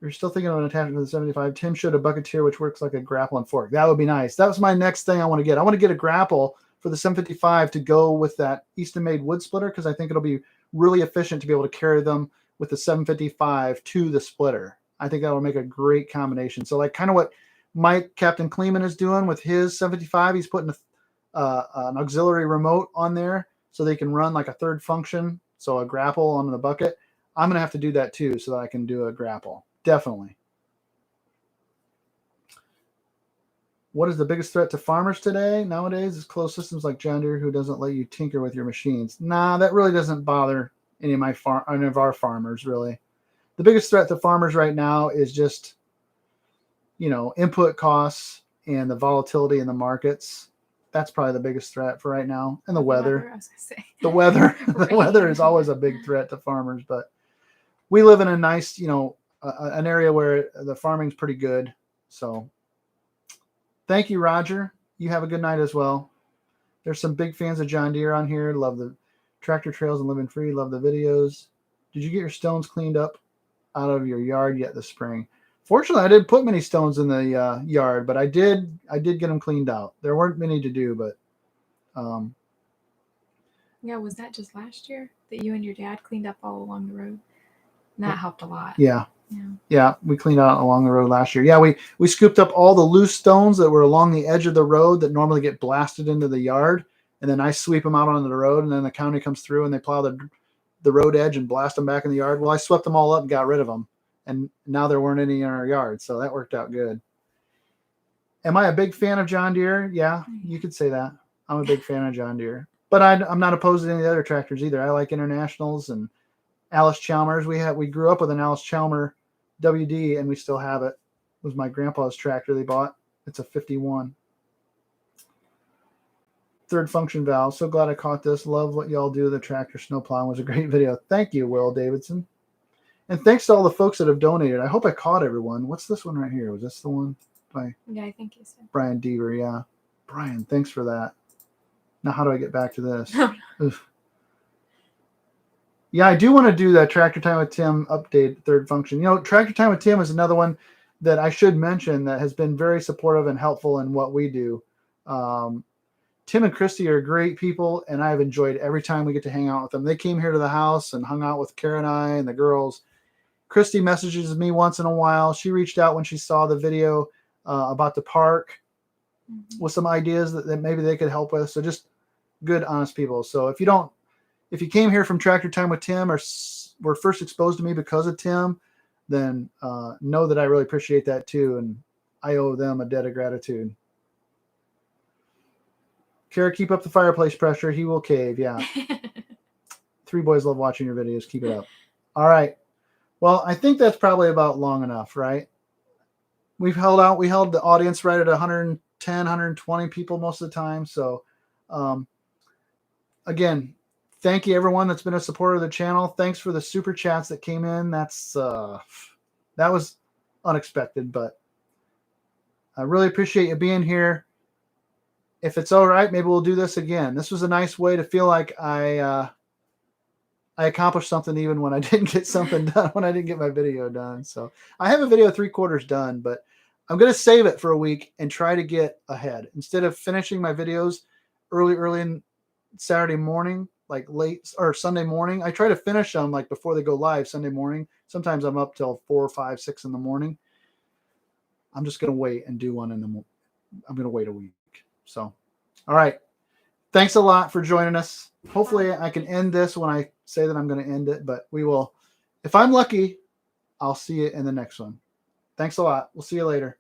You're still thinking of an attachment for the 75. Tim showed a bucketeer, which works like a grapple and fork. That would be nice. That was my next thing I want to get. I want to get a grapple for the 755 to go with that Easton made wood splitter, because I think it'll be really efficient to be able to carry them with the 755 to the splitter. I think that'll make a great combination. So like kind of what Mike Captain Kleeman is doing with his 755, he's putting an auxiliary remote on there so they can run like a third function, so a grapple on the bucket. I'm going to have to do that too so that I can do a grapple. Definitely. What is the biggest threat to farmers today? Nowadays, is closed systems like John Deere, who doesn't let you tinker with your machines. Nah, that really doesn't bother any of our farmers, really. The biggest threat to farmers right now is just, you know, input costs and the volatility in the markets. That's probably the biggest threat for right now. And the weather. I was gonna say. The weather. The weather is always a big threat to farmers, but we live in a nice, you know, an area where the farming's pretty good. So thank you, Roger. You have a good night as well. There's some big fans of John Deere on here. Love the tractor trails and living free. Love the videos. Did you get your stones cleaned up out of your yard yet this spring? Fortunately, I didn't put many stones in the yard, but I did get them cleaned out. There weren't many to do, but yeah, was that just last year that you and your dad cleaned up all along the road? And that helped a lot. Yeah. Yeah, we cleaned out along the road last year. Yeah, we scooped up all the loose stones that were along the edge of the road that normally get blasted into the yard, and then I sweep them out onto the road, and then the county comes through and they plow the road edge and blast them back in the yard. Well, I swept them all up and got rid of them, and now there weren't any in our yard, so that worked out good. Am I a big fan of John Deere? Yeah, you could say that. I'm a big fan of John Deere, but I'm not opposed to any of the other tractors either. I like Internationals and Alice Chalmers. We grew up with an Alice Chalmer WD, and we still have it. It was my grandpa's tractor they bought. It's a 51. Third function valve. So glad I caught this. Love what y'all do. The tractor snowplowing was a great video. Thank you, Will Davidson. And thanks to all the folks that have donated. I hope I caught everyone. What's this one right here? Was this the one by Yeah, I think you said. Brian Deaver? Yeah. Brian, thanks for that. Now, how do I get back to this? Yeah, I do want to do that Tractor Time with Tim update third function. You know, Tractor Time with Tim is another one that I should mention that has been very supportive and helpful in what we do. Tim and Christy are great people, and I've enjoyed every time we get to hang out with them. They came here to the house and hung out with Kara and I and the girls. Christy messages me once in a while. She reached out when she saw the video about the park with some ideas that maybe they could help with. So just good, honest people. So if you came here from Tractor Time with Tim or were first exposed to me because of Tim, then know that I really appreciate that too. And I owe them a debt of gratitude. Kara, keep up the fireplace pressure. He will cave. Yeah. Three boys love watching your videos. Keep it up. All right. Well, I think that's probably about long enough, right? We've held out. We held the audience right at 110, 120 people most of the time. So again, thank you everyone that's been a supporter of the channel. Thanks for the super chats that came in. That was unexpected, but I really appreciate you being here. If it's all right, maybe we'll do this again. This was a nice way to feel like I accomplished something even when I didn't get something done, when I didn't get my video done. So I have a video 3/4 done, but I'm going to save it for a week and try to get ahead. Instead of finishing my videos early in Saturday morning, like late or Sunday morning, I try to finish them like before they go live Sunday morning. Sometimes I'm up till 4, 5, 6 in the morning. I'm just going to wait and do one I'm going to wait a week. So, all right. Thanks a lot for joining us. Hopefully I can end this when I say that I'm going to end it, but we will. If I'm lucky, I'll see you in the next one. Thanks a lot. We'll see you later.